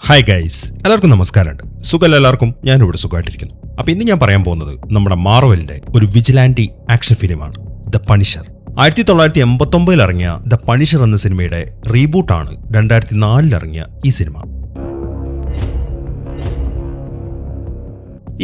Hi guys, എല്ലാവർക്കും നമസ്കാരമുണ്ട്. സുഖമല്ല എല്ലാവർക്കും? ഞാനിവിടെ സുഖമായിട്ടിരിക്കുന്നു. അപ്പോൾ ഇന്ന് ഞാൻ പറയാൻ പോകുന്നത് നമ്മുടെ മാർവലിന്റെ ഒരു വിജിലാൻറ്റി ആക്ഷൻ ഫിലിമാണ് ദ പണിഷർ. 1989 ഇറങ്ങിയ ദ പണിഷർ എന്ന സിനിമയുടെ റീബൂട്ടാണ് 2004 ഇറങ്ങിയ ഈ സിനിമ.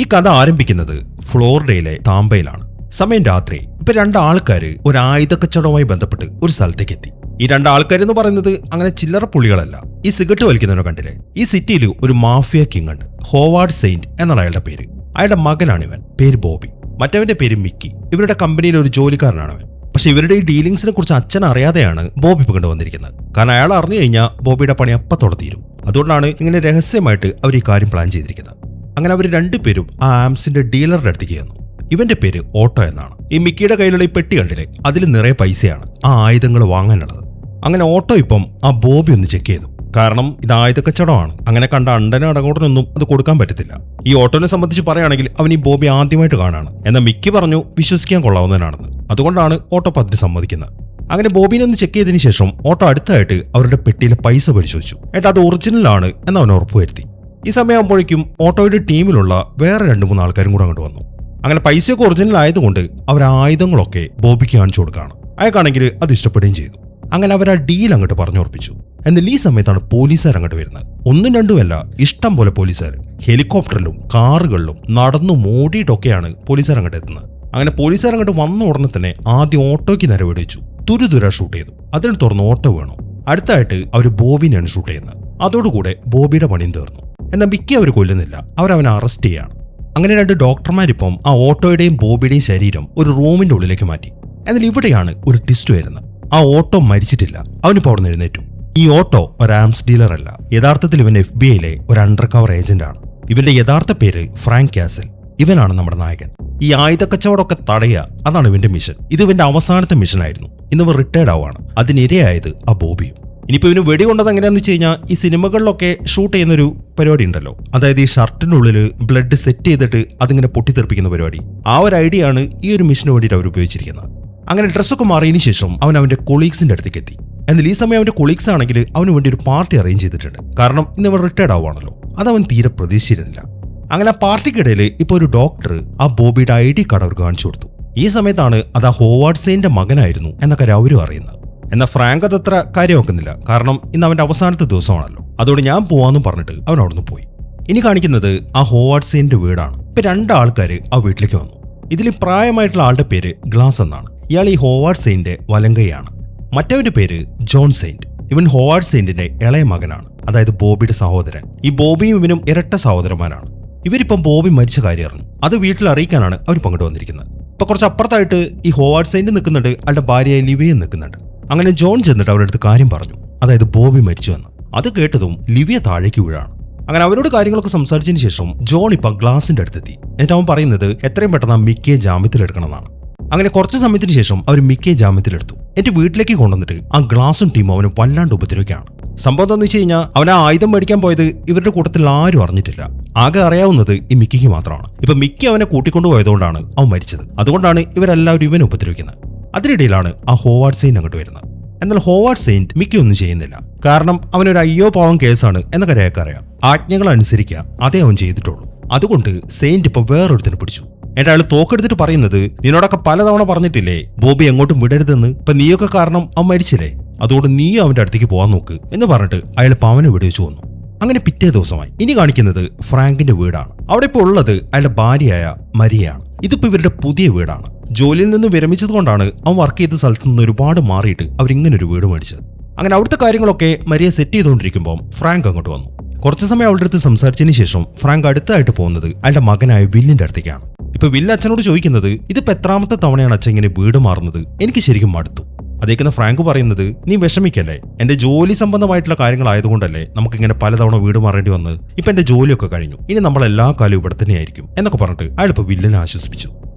ഈ കഥ ആരംഭിക്കുന്നത് ഫ്ലോറിഡയിലെ താംബയിലാണ്. സമയം രാത്രി. ഇപ്പൊ രണ്ടാൾക്കാര് ഒരു ആയുധ കച്ചവടവുമായി ബന്ധപ്പെട്ട് ഒരു സ്ഥലത്തേക്ക് എത്തി. ഈ രണ്ടാൾക്കാരെന്ന് പറയുന്നത് അങ്ങനെ ചില്ലറ പുള്ളികളല്ല. ഈ സിഗരറ്റ് വലിക്കുന്നവനെ കണ്ടില്ലേ? ഈ സിറ്റിയിൽ ഒരു മാഫിയ കിങ് ഉണ്ട്, ഹോവാർഡ് സെയിന്റ് എന്നാണ് അയാളുടെ പേര്. അയാളുടെ മകനാണ് ഇവൻ, പേര് ബോബി. മറ്റവന്റെ പേര് മിക്കി. ഇവരുടെ കമ്പനിയിലെ ഒരു ജോലിക്കാരനാണ് അവൻ. പക്ഷെ ഇവരുടെ ഈ ഡീലിംഗ്സിനെ കുറിച്ച് അച്ഛൻ അറിയാതെയാണ് ബോബി കൊണ്ടുവന്നിരിക്കുന്നത്. കാരണം അയാൾ അറിഞ്ഞു കഴിഞ്ഞാൽ ബോബിയുടെ പണി അപ്പത്തോടെ തീരും. അതുകൊണ്ടാണ് ഇങ്ങനെ രഹസ്യമായിട്ട് അവർ ഈ കാര്യം പ്ലാൻ ചെയ്തിരിക്കുന്നത്. അങ്ങനെ അവർ രണ്ടുപേരും ആ ആംസിന്റെ ഡീലറുടെ അടുത്തേക്ക് ചെന്നു. ഇവന്റെ പേര് ഓട്ടോ എന്നാണ്. ഈ മിക്കിയുടെ കയ്യിലുള്ള ഈ പെട്ടി കണ്ടില്ലേ, അതിൽ നിറയെ പൈസയാണ് ആ ആയുധങ്ങൾ വാങ്ങാനുള്ളത്. അങ്ങനെ ഓട്ടോ ഇപ്പം ആ ബോബി ഒന്ന് ചെക്ക് ചെയ്തു. കാരണം ഇത് ആയുധ കച്ചവടമാണ്. അങ്ങനെ കണ്ട അണ്ടനും അടങ്ങോട്ടനൊന്നും അത് കൊടുക്കാൻ പറ്റത്തില്ല. ഈ ഓട്ടോനെ സംബന്ധിച്ച് പറയുകയാണെങ്കിൽ അവൻ ഈ ബോബി ആദ്യമായിട്ട് കാണാണ്. എന്നാൽ മിക്കി പറഞ്ഞു വിശ്വസിക്കാൻ കൊള്ളാവുന്നതിനാണെന്ന്. അതുകൊണ്ടാണ് ഓട്ടോ പതിന് സമ്മതിക്കുന്നത്. അങ്ങനെ ബോബിനെ ഒന്ന് ചെക്ക് ചെയ്തതിനു ശേഷം ഓട്ടോ അടുത്തായിട്ട് അവരുടെ പെട്ടിയിലെ പൈസ പരിശോധിച്ചു. എന്നിട്ട് അത് ഒറിജിനൽ ആണ് എന്ന് അവൻ ഉറപ്പുവരുത്തി. ഈ സമയമാകുമ്പോഴേക്കും ഓട്ടോയുടെ ടീമിലുള്ള വേറെ 2-3 ആൾക്കാരും കൂടെ അങ്ങോട്ട് വന്നു. അങ്ങനെ പൈസയൊക്കെ ഒറിജിനൽ ആയതുകൊണ്ട് അവർ ആയുധങ്ങളൊക്കെ ബോബിക്ക് കാണിച്ചു കൊടുക്കുകയാണ്. അയാൾക്കാണെങ്കിൽ അത് ഇഷ്ടപ്പെടുകയും ചെയ്തു. അങ്ങനെ അവർ ആ ഡീൽ അങ്ങോട്ട് പറഞ്ഞുറപ്പിച്ചു. എന്നാൽ ഈ സമയത്താണ് പോലീസുകാർ അങ്ങോട്ട് വരുന്നത്. 1-2 ഇഷ്ടം പോലെ പോലീസുകാർ ഹെലികോപ്റ്ററിലും കാറുകളിലും നടന്നു മോടിയിട്ടൊക്കെയാണ് പോലീസുകാർ അങ്ങോട്ട് എത്തുന്നത്. അങ്ങനെ പോലീസുകാർ അങ്ങോട്ട് വന്ന ഉടനെ തന്നെ ആദ്യം ഓട്ടോയ്ക്ക് നേരെ വെടിവെച്ചു. തുരുതുര ഷൂട്ട് ചെയ്തു. അതിൽ തുറന്ന് ഓട്ടോ വീണു. അടുത്തായിട്ട് അവർ ബോബിനെയാണ് ഷൂട്ട് ചെയ്യുന്നത്. അതോടുകൂടെ ബോബിയുടെ പണിയും തീർന്നു. എന്നാൽ മിക്കി അവർ കൊല്ലുന്നില്ല, അവരവനെ അറസ്റ്റ് ചെയ്യാണ്. അങ്ങനെ 2 ഡോക്ടർമാരിപ്പം ആ ഓട്ടോയുടെയും ബോബിയുടെയും ശരീരം ഒരു റൂമിന്റെ ഉള്ളിലേക്ക് മാറ്റി. എന്നാൽ ഇവിടെയാണ് ഒരു ട്വിസ്റ്റ് വരുന്നത്. ആ ഓട്ടോ മരിച്ചിട്ടില്ല, അവനിപ്പോൾ അവിടെ നിന്ന് എഴുന്നേറ്റു. ഈ ഓട്ടോ ഒരു ആംസ് ഡീലർ അല്ല. യഥാർത്ഥത്തിൽ ഇവൻ FBI ഒരു അണ്ടർ കവർ ഏജന്റ് ആണ്. ഇവന്റെ യഥാർത്ഥ പേര് ഫ്രാങ്ക് കാസൽ. ഇവനാണ് നമ്മുടെ നായകൻ. ഈ ആയുധ കച്ചവടമൊക്കെ തടയുക, അതാണ് ഇവന്റെ മിഷൻ. ഇത് ഇവന്റെ അവസാനത്തെ മിഷനായിരുന്നു. ഇന്നിവർ റിട്ടയർഡ് ആവുകയാണ്. അതിനിരയായത് ആ ബോബിയും. ഇനിയിപ്പോൾ ഇവന് വെടികൊണ്ടത് എങ്ങനെയാന്ന് വെച്ച് കഴിഞ്ഞാൽ, ഈ സിനിമകളിലൊക്കെ ഷൂട്ട് ചെയ്യുന്നൊരു പരിപാടി ഉണ്ടല്ലോ, അതായത് ഈ ഷർട്ടിനുള്ളിൽ ബ്ലഡ് സെറ്റ് ചെയ്തിട്ട് അതിങ്ങനെ പൊട്ടിത്തെറിപ്പിക്കുന്ന പരിപാടി. ആ ഒരു ഐഡിയ ആണ് ഈ ഒരു മിഷന് വേണ്ടിയിട്ട് അവർ ഉപയോഗിച്ചിരിക്കുന്നത്. അങ്ങനെ ഡ്രസ്സൊക്കെ മാറിയതിനു ശേഷം അവൻ അവന്റെ കൊളീഗ്സിന്റെ അടുത്തേക്ക് എത്തി. എന്നാൽ ഈ സമയം അവന്റെ കൊളീഗ്സ് ആണെങ്കിൽ അവന് വേണ്ടി ഒരു പാർട്ടി അറേഞ്ച് ചെയ്തിട്ടുണ്ട്. കാരണം ഇന്ന് അവൻ റിട്ടയർഡ് ആവുകയാണല്ലോ. അതവൻ തീരെ പ്രതീക്ഷിച്ചിരുന്നില്ല. അങ്ങനെ ആ പാർട്ടിക്കിടയിൽ ഇപ്പോൾ ഒരു ഡോക്ടർ ആ ബോബിയുടെ ID കാർഡ് അവർക്ക് കാണിച്ചു കൊടുത്തു. ഈ സമയത്താണ് അത് ആ ഹോവാർഡ് സെയിന്റെ മകനായിരുന്നു എന്ന കാര്യം അവരും അറിയുന്നത്. എന്നാൽ ഫ്രാങ്ക് അതത്ര കാര്യമാക്കുന്നില്ല. കാരണം ഇന്ന് അവന്റെ അവസാനത്തെ ദിവസമാണല്ലോ. അതോടെ ഞാൻ പോവാന്നും പറഞ്ഞിട്ട് അവൻ അവിടുന്ന് പോയി. ഇനി കാണിക്കുന്നത് ആ ഹോവാർഡ് സെയിന്റെ വീടാണ്. ഇപ്പൊ 2 ആൾക്കാർ ആ വീട്ടിലേക്ക് വന്നു. ഇതിൽ പ്രായമായിട്ടുള്ള ആളുടെ പേര് ഗ്ലാസ് എന്നാണ്. ഇയാൾ ഈ ഹോവാർഡ് സെയിന്റെ വലങ്കയാണ്. മറ്റവന്റെ പേര് ജോൺ സെയിന്റ്. ഇവൻ ഹോവാർഡ് സെയിന്റിന്റെ ഇളയ മകനാണ്, അതായത് ബോബിയുടെ സഹോദരൻ. ഈ ബോബിയും ഇവനും ഇരട്ട സഹോദരന്മാരാണ്. ഇവരിപ്പം ബോബി മരിച്ച കാര്യം അറിഞ്ഞു. അത് വീട്ടിൽ അറിയിക്കാനാണ് അവർ പങ്കിട്ട് വന്നിരിക്കുന്നത്. ഇപ്പൊ കുറച്ച് അപ്പുറത്തായിട്ട് ഈ ഹോവാർഡ് സെയിന്റ് നിൽക്കുന്നുണ്ട്, അയാളുടെ ഭാര്യയായ ലിവിയ നിൽക്കുന്നുണ്ട്. അങ്ങനെ ജോൺ ചെന്നിട്ട് അവരുടെ അടുത്ത് കാര്യം പറഞ്ഞു, അതായത് ബോബി മരിച്ചു എന്ന്. അത് കേട്ടതും ലിവിയ താഴേക്ക് വീഴാണ്. അങ്ങനെ അവരോട് കാര്യങ്ങളൊക്കെ സംസാരിച്ചതിന് ശേഷം ജോൺ ഇപ്പം ഗ്ലാസിന്റെ അടുത്തെത്തി. എന്നിട്ട് അവൻ പറയുന്നത് എത്രയും പെട്ടെന്ന് ആ മിക്കിയെ ജാമ്യത്തിലെടുക്കണമെന്നാണ്. അങ്ങനെ കുറച്ച് സമയത്തിന് ശേഷം അവർ മിക്കിയെ ജാമ്യത്തിലെടുത്തു. എന്നിട്ട് വീട്ടിലേക്ക് കൊണ്ടുവന്നിട്ട് ആ ഗ്ലാസും ടീമും അവനെ വല്ലാണ്ട് ഉപദ്രവിക്കുകയാണ്. സംഭവം എന്താണെന്ന് വെച്ച് കഴിഞ്ഞാൽ, അവൻ ആ ആയുധം മേടിക്കാൻ പോയത് ഇവരുടെ കൂട്ടത്തിൽ ആരും അറിഞ്ഞിട്ടില്ല. ആകെ അറിയാവുന്നത് ഈ മിക്കിക്ക് മാത്രമാണ്. ഇപ്പൊ മിക്കി അവനെ കൂട്ടിക്കൊണ്ടുപോയതുകൊണ്ടാണ് അവൻ മരിച്ചത്. അതുകൊണ്ടാണ് ഇവരെല്ലാവരും ഇവനെ ഉപദ്രവിക്കുന്നത്. അതിനിടയിലാണ് ആ ഹോവാർഡ് സെയിന്റ് അങ്ങോട്ട് വരുന്നത്. എന്നാൽ ഹോവാർഡ് സെയിന്റ് മിക്കി ഒന്നും ചെയ്യുന്നില്ല. കാരണം അവനൊരു അയ്യോ പാവം കേസാണ് എന്ന കാര്യമൊക്കെ അറിയാം. ആജ്ഞകൾ അനുസരിക്കുക, അതേ അവൻ ചെയ്തിട്ടുള്ളൂ. അതുകൊണ്ട് സെയിന്റ് ഇപ്പൊ വേറൊരുത്തിനെ പിടിച്ചു. എന്നിട്ട് അയാൾ തോക്കെടുത്തിട്ട് പറയുന്നത്, നിന്നോടൊക്കെ പലതവണ പറഞ്ഞിട്ടില്ലേ ബോബി എങ്ങോട്ടും വിടരുതെന്ന്. ഇപ്പൊ നീയൊക്കെ കാരണം അവൻ മരിച്ചില്ലേ, അതുകൊണ്ട് നീ അവന്റെ അടുത്തേക്ക് പോകാൻ നോക്ക് എന്ന് പറഞ്ഞിട്ട് അയാൾ പവനെ വെടിവെച്ചു വന്നു. അങ്ങനെ പിറ്റേ ദിവസമായി. ഇനി കാണിക്കുന്നത് ഫ്രാങ്കിന്റെ വീടാണ്. അവിടെ ഇപ്പോൾ ഉള്ളത് അയാളുടെ ഭാര്യയായ മരിയയാണ്. ഇതിപ്പോ ഇവരുടെ പുതിയ വീടാണ്. ജോലിയിൽ നിന്ന് വിരമിച്ചതുകൊണ്ടാണ് അവൻ വർക്ക് ചെയ്ത സ്ഥലത്ത് നിന്ന് ഒരുപാട് മാറിയിട്ട് അവരിങ്ങനെ ഒരു വീട് മേടിച്ചത്. അങ്ങനെ അവിടുത്തെ കാര്യങ്ങളൊക്കെ മരിയ സെറ്റ് ചെയ്തുകൊണ്ടിരിക്കുമ്പോൾ ഫ്രാങ്ക് അങ്ങോട്ട് വന്നു. കുറച്ചു സമയം അവളുടെ അടുത്ത് സംസാരിച്ചതിന് ശേഷം ഫ്രാങ്ക് അടുത്തായിട്ട് പോകുന്നത് അയാളുടെ മകനായ വില്ലിന്റെ അടുത്തേക്കാണ്. ഇപ്പൊ വില്ല് അച്ഛനോട് ചോദിക്കുന്നത്, ഇതിപ്പോ എത്രാമത്തെ തവണയാണ് അച്ഛൻ ഇങ്ങനെ വീട് മാറുന്നത്, എനിക്ക് ശരിക്കും മടുത്തു. അതേക്കുന്ന ഫ്രാങ്ക് പറയുന്നത്, നീ വിഷമിക്കല്ലേ, എന്റെ ജോലി സംബന്ധമായിട്ടുള്ള കാര്യങ്ങളായതുകൊണ്ടല്ലേ നമുക്കിങ്ങനെ പലതവണ വീട് മാറേണ്ടി വന്ന്. ഇപ്പൊ എന്റെ ജോലിയൊക്കെ കഴിഞ്ഞു, ഇനി നമ്മൾ എല്ലാ കാലവും ഇവിടെ തന്നെയായിരിക്കും എന്നൊക്കെ പറഞ്ഞിട്ട് അയാൾ ഇപ്പൊ വില്ലിനെ ആശ്വസിപ്പിച്ചു.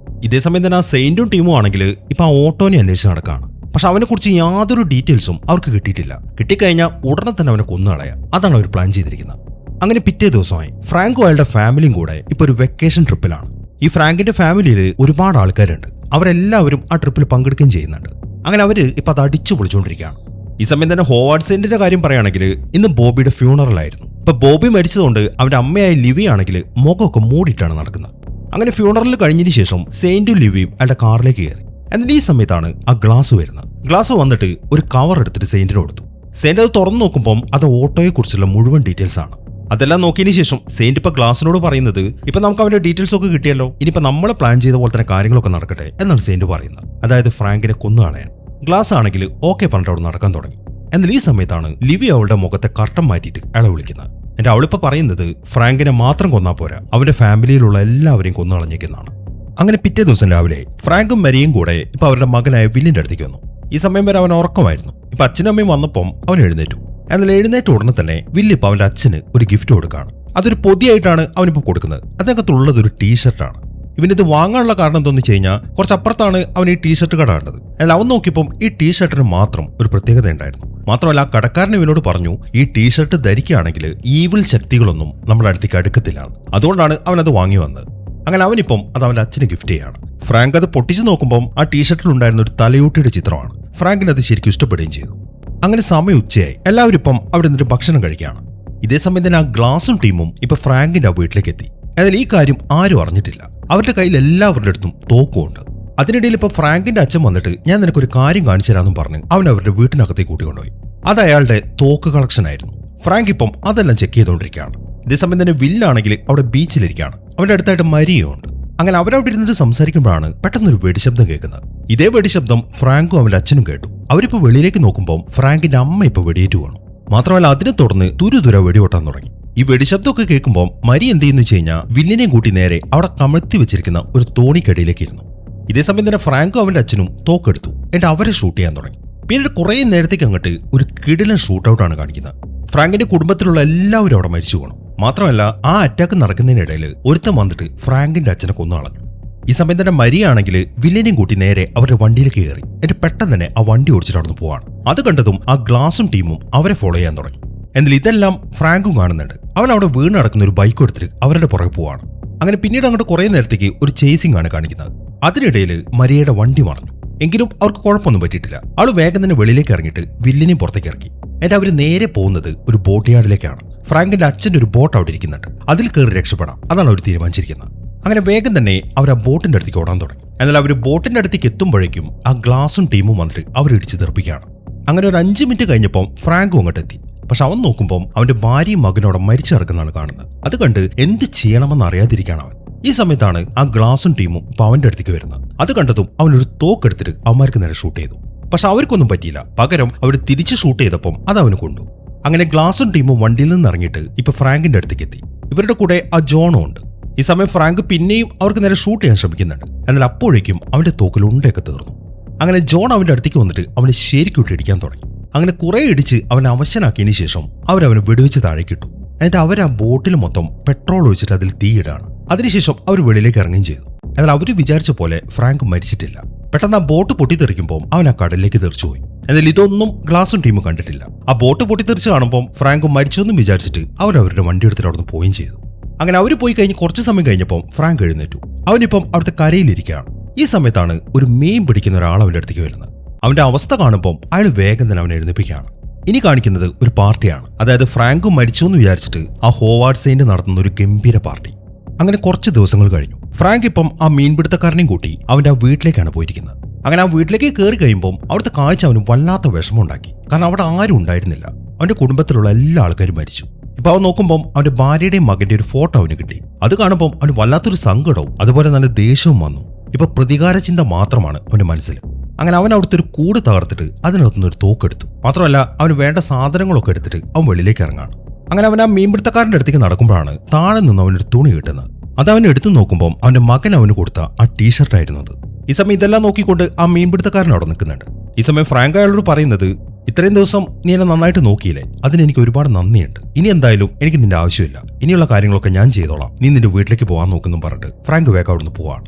ഇതേസമയം തന്നെ ആ സെയിന്റും ടീമും ആണെങ്കിൽ ഇപ്പൊ ആ ഓട്ടോനെ അന്വേഷിച്ച് നടക്കാണ്. പക്ഷെ അവനെ കുറിച്ച് യാതൊരു ഡീറ്റെയിൽസും അവർക്ക് കിട്ടിയിട്ടില്ല. കിട്ടിക്കഴിഞ്ഞാൽ ഉടനെ തന്നെ അവനെ കൊന്നുകളയാം, അതാണ് അവർ പ്ലാൻ ചെയ്തിരിക്കുന്നത്. അങ്ങനെ പിറ്റേ ദിവസമായി ഫ്രാങ്കും അയാളുടെ ഫാമിലിയും കൂടെ ഇപ്പൊ ഒരു വെക്കേഷൻ ട്രിപ്പിലാണ്. ഈ ഫ്രാങ്കിന്റെ ഫാമിലിയിൽ ഒരുപാട് ആൾക്കാരുണ്ട്. അവരെല്ലാവരും ആ ട്രിപ്പിൽ പങ്കെടുക്കുകയും ചെയ്യുന്നുണ്ട്. അങ്ങനെ അവര് ഇപ്പൊ അത് അടിച്ചു പൊളിച്ചുകൊണ്ടിരിക്കുകയാണ്. ഈ സമയം തന്നെ ഹോവാർഡ് സെയിന്റിന്റെ കാര്യം പറയുകയാണെങ്കിൽ ഇന്ന് ബോബിയുടെ ഫ്യൂണറൽ ആയിരുന്നു. ഇപ്പൊ ബോബി മരിച്ചതുകൊണ്ട് അവന്റെ അമ്മയായ ലിവി ആണെങ്കിൽ മുഖമൊക്കെ മൂടിയിട്ടാണ് നടക്കുന്നത്. അങ്ങനെ ഫ്യൂണറൽ കഴിഞ്ഞതിന് ശേഷം സെയിന്റും ലിവിയും അയാളുടെ കാറിലേക്ക് കയറി. എന്നാൽ ഈ സമയത്താണ് ആ ഗ്ലാസ് വരുന്നത്. ഗ്ലാസ് വന്നിട്ട് ഒരു കവർ എടുത്തിട്ട് സെയിന്റിന് കൊടുത്തു. സെയിന്റ് അത് തുറന്നു നോക്കുമ്പോൾ അത് ഓട്ടോയെ കുറിച്ചുള്ള മുഴുവൻ ഡീറ്റെയിൽസ് ആണ്. അതെല്ലാം നോക്കിയതിന് ശേഷം സെയിന്റ് ഇപ്പൊ ഗ്ലാസിനോട് പറയുന്നത്, ഇപ്പൊ നമുക്ക് അവന്റെ ഡീറ്റെയിൽസ് ഒക്കെ കിട്ടിയല്ലോ, ഇനിയിപ്പോ നമ്മൾ പ്ലാൻ ചെയ്ത പോലെ തന്നെ കാര്യങ്ങളൊക്കെ നടക്കട്ടെ എന്നാണ് സെയിന്റ് പറയുന്നത്. അതായത് ഫ്രാങ്കിനെ കൊന്നു കളയാൻ. ഗ്ലാസ് ആണെങ്കിൽ ഓക്കെ പറഞ്ഞിട്ട് അവിടെ നടക്കാൻ തുടങ്ങി. എന്നാൽ ഈ സമയത്താണ് ലിവി അവളുടെ മുഖത്തെ കർട്ടൻ മാറ്റിയിട്ട് അയാളെ വിളിക്കുന്നത്. എന്റെ അവളിപ്പോ പറയുന്നത് ഫ്രാങ്കിനെ മാത്രം കൊന്നാ പോരാ, അവന്റെ ഫാമിലിയിലുള്ള എല്ലാവരെയും കൊന്നു കളഞ്ഞേക്കുന്നതാണ്. അങ്ങനെ പിറ്റേ ദിവസം രാവിലെ ഫ്രാങ്കും മരിയും കൂടെ ഇപ്പൊ അവരുടെ മകനായ വില്ലിന്റെ അടുത്തേക്ക് വന്നു. ഈ സമയം വരെ അവൻ ഉറക്കമായിരുന്നു. ഇപ്പൊ അച്ഛനും അമ്മയും വന്നപ്പം അവൻ എഴുന്നേറ്റു. എന്നാൽ എഴുന്നേറ്റ ഉടനെ തന്നെ വില്ലി ഇപ്പൊ അവന്റെ അച്ഛന് ഒരു ഗിഫ്റ്റ് കൊടുക്കുകയാണ്. അതൊരു പൊതിയായിട്ടാണ് അവനിപ്പോ കൊടുക്കുന്നത്. അതിനകത്തുള്ളത് ഒരു ടീഷർട്ടാണ്. ഇവനിത് വാങ്ങാനുള്ള കാരണം എന്താണെന്ന് വെച്ച് കഴിഞ്ഞാൽ കുറച്ച് അപ്പുറത്താണ് അവൻ ഈ ടീഷർട്ട് കട കണ്ടത്. എന്നാൽ അവൻ നോക്കിയപ്പം ഈ ടീഷർട്ടിന് മാത്രം ഒരു പ്രത്യേകത ഉണ്ടായിരുന്നു. മാത്രമല്ല ആ കടക്കാരൻ ഇവനോട് പറഞ്ഞു, ഈ ടീഷർട്ട് ധരിക്കുകയാണെങ്കിൽ ഈവിൾ ശക്തികളൊന്നും നമ്മുടെ അടുത്തേക്ക് അടുക്കത്തില്ല. അതുകൊണ്ടാണ് അവൻ അത് വാങ്ങി വന്നത്. അങ്ങനെ അവനിപ്പം അത് അവന്റെ അച്ഛന് ഗിഫ്റ്റ് ചെയ്യാണ്. ഫ്രാങ്ക് അത് പൊട്ടിച്ചു നോക്കുമ്പോൾ ആ ടീഷർട്ടിൽ ഉണ്ടായിരുന്ന ഒരു തലയോട്ടിയുടെ ചിത്രമാണ്. ഫ്രാങ്കിന് അത് ശരിക്കും ഇഷ്ടപ്പെടുകയും ചെയ്തു. അങ്ങനെ സമയം ഉച്ചയായി. എല്ലാവരും ഇപ്പം അവിടെ നിന്നിട്ട് ഭക്ഷണം കഴിക്കുകയാണ്. ഇതേ സമയം തന്നെ ആ ഗ്ലാസും ടീമും ഇപ്പൊ ഫ്രാങ്കിന്റെ ആ വീട്ടിലേക്ക് എത്തി. എന്നാൽ ഈ കാര്യം ആരും അറിഞ്ഞിട്ടില്ല. അവരുടെ കയ്യിൽ എല്ലാവരുടെ അടുത്തും തോക്കുമുണ്ട്. അതിനിടയിൽ ഇപ്പൊ ഫ്രാങ്കിന്റെ അച്ഛൻ വന്നിട്ട്, ഞാൻ നിനക്കൊരു കാര്യം കാണിച്ചു തരാമെന്നും പറഞ്ഞ് അവൻ അവരുടെ വീട്ടിനകത്തേക്ക് കൂട്ടിക്കൊണ്ടുപോയി. അത് അയാളുടെ തോക്ക് കളക്ഷൻ ആയിരുന്നു. ഫ്രാങ്ക് ഇപ്പം അതെല്ലാം ചെക്ക് ചെയ്തുകൊണ്ടിരിക്കുകയാണ്. ഇതേസമയം തന്നെ വില്ലാണെങ്കിൽ അവിടെ ബീച്ചിലിരിക്കുകയാണ്. അവന്റെ അടുത്തായിട്ട് മരിയും ഉണ്ട്. അങ്ങനെ അവരവിടെ ഇരുന്നിട്ട് സംസാരിക്കുമ്പോഴാണ് പെട്ടെന്നൊരു വെടിശബ്ദം കേൾക്കുന്നത്. ഇതേ വെടിശബ്ദം ഫ്രാങ്കും അവന്റെ അച്ഛനും കേട്ടു. അവരിപ്പോ വെളിയിലേക്ക് നോക്കുമ്പോൾ ഫ്രാങ്കിന്റെ അമ്മ ഇപ്പൊ വെടിയേറ്റു വീണു. മാത്രമല്ല അതിനെ തുടർന്ന് തുരുതുര വെടിവെട്ടാൻ തുടങ്ങി. ഈ വെടിശബ്ദമൊക്കെ കേൾക്കുമ്പോൾ മരി എന്ത് ചെയ്യുന്നു വെച്ച് കഴിഞ്ഞാൽ വില്ലിനെയും കൂട്ടി നേരെ അവിടെ കമഴ്ത്തി വെച്ചിരിക്കുന്ന ഒരു തോണിക്കടിയിലേക്ക് ഇരുന്നു. ഇതേസമയം തന്നെ ഫ്രാങ്കും അവന്റെ അച്ഛനും തോക്കെടുത്തു എന്നിട്ട് അവരെ ഷൂട്ട് ചെയ്യാൻ തുടങ്ങി. പിന്നീട് കുറെ നേരത്തേക്ക് അങ്ങോട്ട് ഒരു കിടിലൻ ഷൂട്ടൗട്ടാണ് കാണിക്കുന്നത്. ഫ്രാങ്കിന്റെ കുടുംബത്തിലുള്ള എല്ലാവരും അവിടെ മരിച്ചു വീണു. മാത്രമല്ല ആ അറ്റാക്ക് നടക്കുന്നതിനിടയിൽ ഒരുത്തൻ വന്നിട്ട് ഫ്രാങ്കിന്റെ അച്ഛനെ കൊന്നു കളഞ്ഞു. ഈ സമയം തന്നെ മരിയാണെങ്കിൽ വില്ലിനെയും കൂട്ടി നേരെ അവരുടെ വണ്ടിയിലേക്ക് കയറി എന്നിട്ട് പെട്ടെന്ന് തന്നെ ആ വണ്ടി ഓടിച്ചിട്ട് അവിടെ നിന്ന് പോവാണ്. അത് കണ്ടതും ആ ഗ്ലാസും ടീമും അവരെ ഫോളോ ചെയ്യാൻ തുടങ്ങി. എന്നാൽ ഇതെല്ലാം ഫ്രാങ്കും കാണുന്നുണ്ട്. അവൻ അവിടെ വീണ് നടക്കുന്ന ഒരു ബൈക്ക് എടുത്തിട്ട് അവരുടെ പുറകെ പോവാണ്. അങ്ങനെ പിന്നീട് അങ്ങോട്ട് കുറെ നേരത്തേക്ക് ഒരു ചേസിംഗ് ആണ് കാണിക്കുന്നത്. അതിനിടയിൽ മരിയയുടെ വണ്ടി മറഞ്ഞു. എങ്കിലും അവർക്ക് കുഴപ്പമൊന്നും പറ്റിയിട്ടില്ല. അവൾ വേഗം തന്നെ വെളിയിലേക്ക് ഇറങ്ങിയിട്ട് വില്ലിനെയും പുറത്തേക്ക് ഇറക്കി. എന്നിട്ട് അവർ നേരെ പോകുന്നത് ഒരു ബോട്ട് യാർഡിലേക്കാണ്. ഫ്രാങ്കിന്റെ അച്ഛന്റെ ഒരു ബോട്ട് അവിടെ ഇരിക്കുന്നുണ്ട്. അതിൽ കയറി രക്ഷപ്പെടാം, അതാണ് അവർ തീരുമാനിച്ചിരിക്കുന്നത്. അങ്ങനെ വേഗം തന്നെ അവർ ആ ബോട്ടിന്റെ അടുത്തേക്ക് ഓടാൻ തുടങ്ങി. എന്നാൽ അവർ ബോട്ടിന്റെ അടുത്തേക്ക് എത്തുമ്പോഴേക്കും ആ ഗ്ലാസും ടീമും വന്നിട്ട് അവർ ഇടിച്ച് തെറിപ്പിക്കുകയാണ്. അങ്ങനെ ഒരു 5 മിനിറ്റ് കഴിഞ്ഞപ്പോൾ ഫ്രാങ്കും അങ്ങോട്ട് എത്തി. പക്ഷെ അവൻ നോക്കുമ്പോൾ അവന്റെ ഭാര്യയും മകനോടെ മരിച്ചു കിടക്കുന്നതാണ് കാണുന്നത്. അത് കണ്ട് എന്ത് ചെയ്യണമെന്ന് അറിയാതിരിക്കുകയാണ് അവൻ. ഈ സമയത്താണ് ആ ഗ്ലാസും ടീമും ഇപ്പൊ അവന്റെ അടുത്തേക്ക് വരുന്നത്. അത് കണ്ടതും അവനൊരു തോക്കെടുത്തിട്ട് അവന്മാർക്ക് നേരെ ഷൂട്ട് ചെയ്തു. പക്ഷെ അവർക്കൊന്നും പറ്റിയില്ല. പകരം അവർ തിരിച്ച് ഷൂട്ട് ചെയ്തപ്പം അത് അവന് കൊണ്ടു. അങ്ങനെ ഗ്ലാസും ടീമും വണ്ടിയിൽ നിന്ന് ഇറങ്ങിയിട്ട് ഇപ്പൊ ഫ്രാങ്കിന്റെ അടുത്തേക്ക് എത്തി. ഇവരുടെ കൂടെ ആ ജോണും ഉണ്ട്. ഈ സമയം ഫ്രാങ്ക് പിന്നെയും അവർക്ക് നേരെ ഷൂട്ട് ചെയ്യാൻ ശ്രമിക്കുന്നുണ്ട്. എന്നാൽ അപ്പോഴേക്കും അവന്റെ തോക്കിൽ ഉണ്ടയൊക്കെ തീർന്നു. അങ്ങനെ ജോൺ അവന്റെ അടുത്തേക്ക് വന്നിട്ട് അവനെ ശരിക്കും ഇടിക്കാൻ തുടങ്ങി. അങ്ങനെ കുറെ ഇടിച്ച് അവനെ അവശനാക്കിയതിനു ശേഷം അവരവനെ വെടിവെച്ച് താഴേക്കിട്ടു. എന്നിട്ട് അവർ ആ ബോട്ടിൽ മൊത്തം പെട്രോൾ ഒഴിച്ചിട്ട് അതിൽ തീയിടാണ്. അതിനുശേഷം അവർ വെളിയിലേക്ക് ഇറങ്ങുകയും ചെയ്തു. എന്നാൽ അവർ വിചാരിച്ച പോലെ ഫ്രാങ്ക് മരിച്ചിട്ടില്ല. പെട്ടെന്ന് ആ ബോട്ട് പൊട്ടിത്തെറിക്കുമ്പോൾ അവൻ ആ കടലിലേക്ക് തെറിച്ചുപോയി. എന്നാൽ ഇതൊന്നും ഗ്ലാസും ടീമും കണ്ടിട്ടില്ല. ആ ബോട്ട് പൊട്ടിത്തെറിച്ച് കാണുമ്പോൾ ഫ്രാങ്ക് മരിച്ചൊന്നും വിചാരിച്ചിട്ട് അവരവരുടെ വണ്ടി എടുത്തിട്ട് അവിടെ നിന്ന് പോവുകയും ചെയ്തു. അങ്ങനെ അവർ പോയി കഴിഞ്ഞ് കുറച്ച് സമയം കഴിഞ്ഞപ്പോൾ ഫ്രാങ്ക് എഴുന്നേറ്റു. അവനിപ്പം അവിടുത്തെ കരയിലിരിക്കുകയാണ്. ഈ സമയത്താണ് ഒരു മീൻ പിടിക്കുന്ന ഒരാൾ അവന്റെ അടുത്തേക്ക് വരുന്നത്. അവന്റെ അവസ്ഥ കാണുമ്പോൾ അയാൾ വേഗം തന്നെ അവനെ എഴുന്നേൽപ്പിക്കുകയാണ്. ഇനി കാണിക്കുന്നത് ഒരു പാർട്ടിയാണ്. അതായത് ഫ്രാങ്കും മരിച്ചു എന്ന് വിചാരിച്ചിട്ട് ആ ഹോവാർഡ് സെയിന്റ് നടത്തുന്ന ഒരു ഗംഭീര പാർട്ടി. അങ്ങനെ കുറച്ച് ദിവസങ്ങൾ കഴിഞ്ഞു. ഫ്രാങ്ക് ഇപ്പം ആ മീൻപിടുത്തക്കാരനെയും കൂട്ടി അവന്റെ ആ വീട്ടിലേക്കാണ് പോയിരിക്കുന്നത്. അങ്ങനെ ആ വീട്ടിലേക്ക് കയറി കഴിയുമ്പോൾ അവിടുത്തെ കാഴ്ച അവന് വല്ലാത്ത വിഷമം ഉണ്ടാക്കി. കാരണം അവിടെ ആരും ഉണ്ടായിരുന്നില്ല. അവന്റെ കുടുംബത്തിലുള്ള എല്ലാ ആൾക്കാരും മരിച്ചു. ഇപ്പൊ അവൻ നോക്കുമ്പോൾ അവന്റെ ഭാര്യയുടെയും മകന്റെ ഒരു ഫോട്ടോ അവന് കിട്ടി. അത് കാണുമ്പോൾ അവന് വല്ലാത്തൊരു സങ്കടവും അതുപോലെ നല്ല ദേഷ്യവും വന്നു. ഇപ്പൊ പ്രതികാര ചിന്ത മാത്രമാണ് അവന്റെ മനസ്സിൽ. അങ്ങനെ അവൻ അവിടുത്തെ ഒരു കൂട് തകർത്തിട്ട് അതിനകത്തുനിന്ന് ഒരു തോക്കെടുത്തു. മാത്രമല്ല അവന് വേണ്ട സാധനങ്ങളൊക്കെ എടുത്തിട്ട് അവൻ വെളിയിലേക്ക് ഇറങ്ങാണ്. അങ്ങനെ അവൻ ആ മീൻപിടുത്തക്കാരന്റെ അടുത്തേക്ക് നടക്കുമ്പോഴാണ് താഴെ നിന്ന് അവനൊരു തുണി കിട്ടുന്നത്. അത് അവൻ എടുത്തു നോക്കുമ്പോൾ അവന്റെ മകൻ അവന് കൊടുത്ത ആ ടീഷർട്ടായിരുന്നു അത്. ഈ സമയം ഇതെല്ലാം നോക്കിക്കൊണ്ട് ആ മീൻപിടുത്തക്കാരൻ അവിടെ നിൽക്കുന്നുണ്ട്. ഈ സമയം ഫ്രാങ്ക് അയാളോട് പറയുന്നത്, ഇത്രയും ദിവസം നീ എന്നെ നന്നായിട്ട് നോക്കിയില്ലേ, അതിന് എനിക്ക് ഒരുപാട് നന്ദിയുണ്ട്. ഇനി എന്തായാലും എനിക്ക് നിന്റെ ആവശ്യമില്ല. ഇനിയുള്ള കാര്യങ്ങളൊക്കെ ഞാൻ ചെയ്തോളാം. നീ നിന്റെ വീട്ടിലേക്ക് പോകാൻ നോക്കുന്നു പറഞ്ഞിട്ട് ഫ്രാങ്ക് വേഗം അവിടുന്ന് പോവാണ്.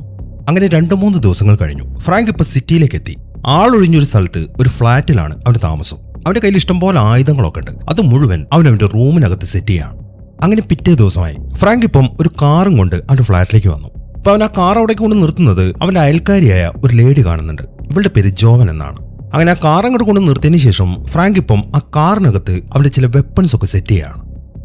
അങ്ങനെ 2-3 ദിവസങ്ങൾ കഴിഞ്ഞു. ഫ്രാങ്ക് ഇപ്പൊ സിറ്റിയിലേക്ക് എത്തി. ആളൊഴിഞ്ഞൊരു സ്ഥലത്ത് ഒരു ഫ്ളാറ്റിലാണ് അവന്റെ താമസം. അവന്റെ കയ്യിൽ ഇഷ്ടംപോലെ ആയുധങ്ങളൊക്കെ ഉണ്ട്. അത് മുഴുവൻ അവന്റെ റൂമിനകത്ത് സെറ്റ് ചെയ്യാണ്. അങ്ങനെ പിറ്റേ ദിവസമായി ഫ്രാങ്ക് ഇപ്പം ഒരു കാറും കൊണ്ട് അവന്റെ ഫ്ളാറ്റിലേക്ക് വന്നു. അപ്പൊ അവൻ ആ കാർ അവിടേക്ക് കൊണ്ട് നിർത്തുന്നത് അവന്റെ അയൽക്കാരിയായ ഒരു ലേഡി കാണുന്നുണ്ട്. ഇവളുടെ പേര് ജോവൻ എന്നാണ്. അങ്ങനെ ആ കാർ അങ്ങോട്ട് കൊണ്ട് നിർത്തിയതിനു ശേഷം ഫ്രാങ്ക് ഇപ്പം ആ കാറിനകത്ത് അവന്റെ ചില വെപ്പൺസ് ഒക്കെ സെറ്റ് ചെയ്യാണ്.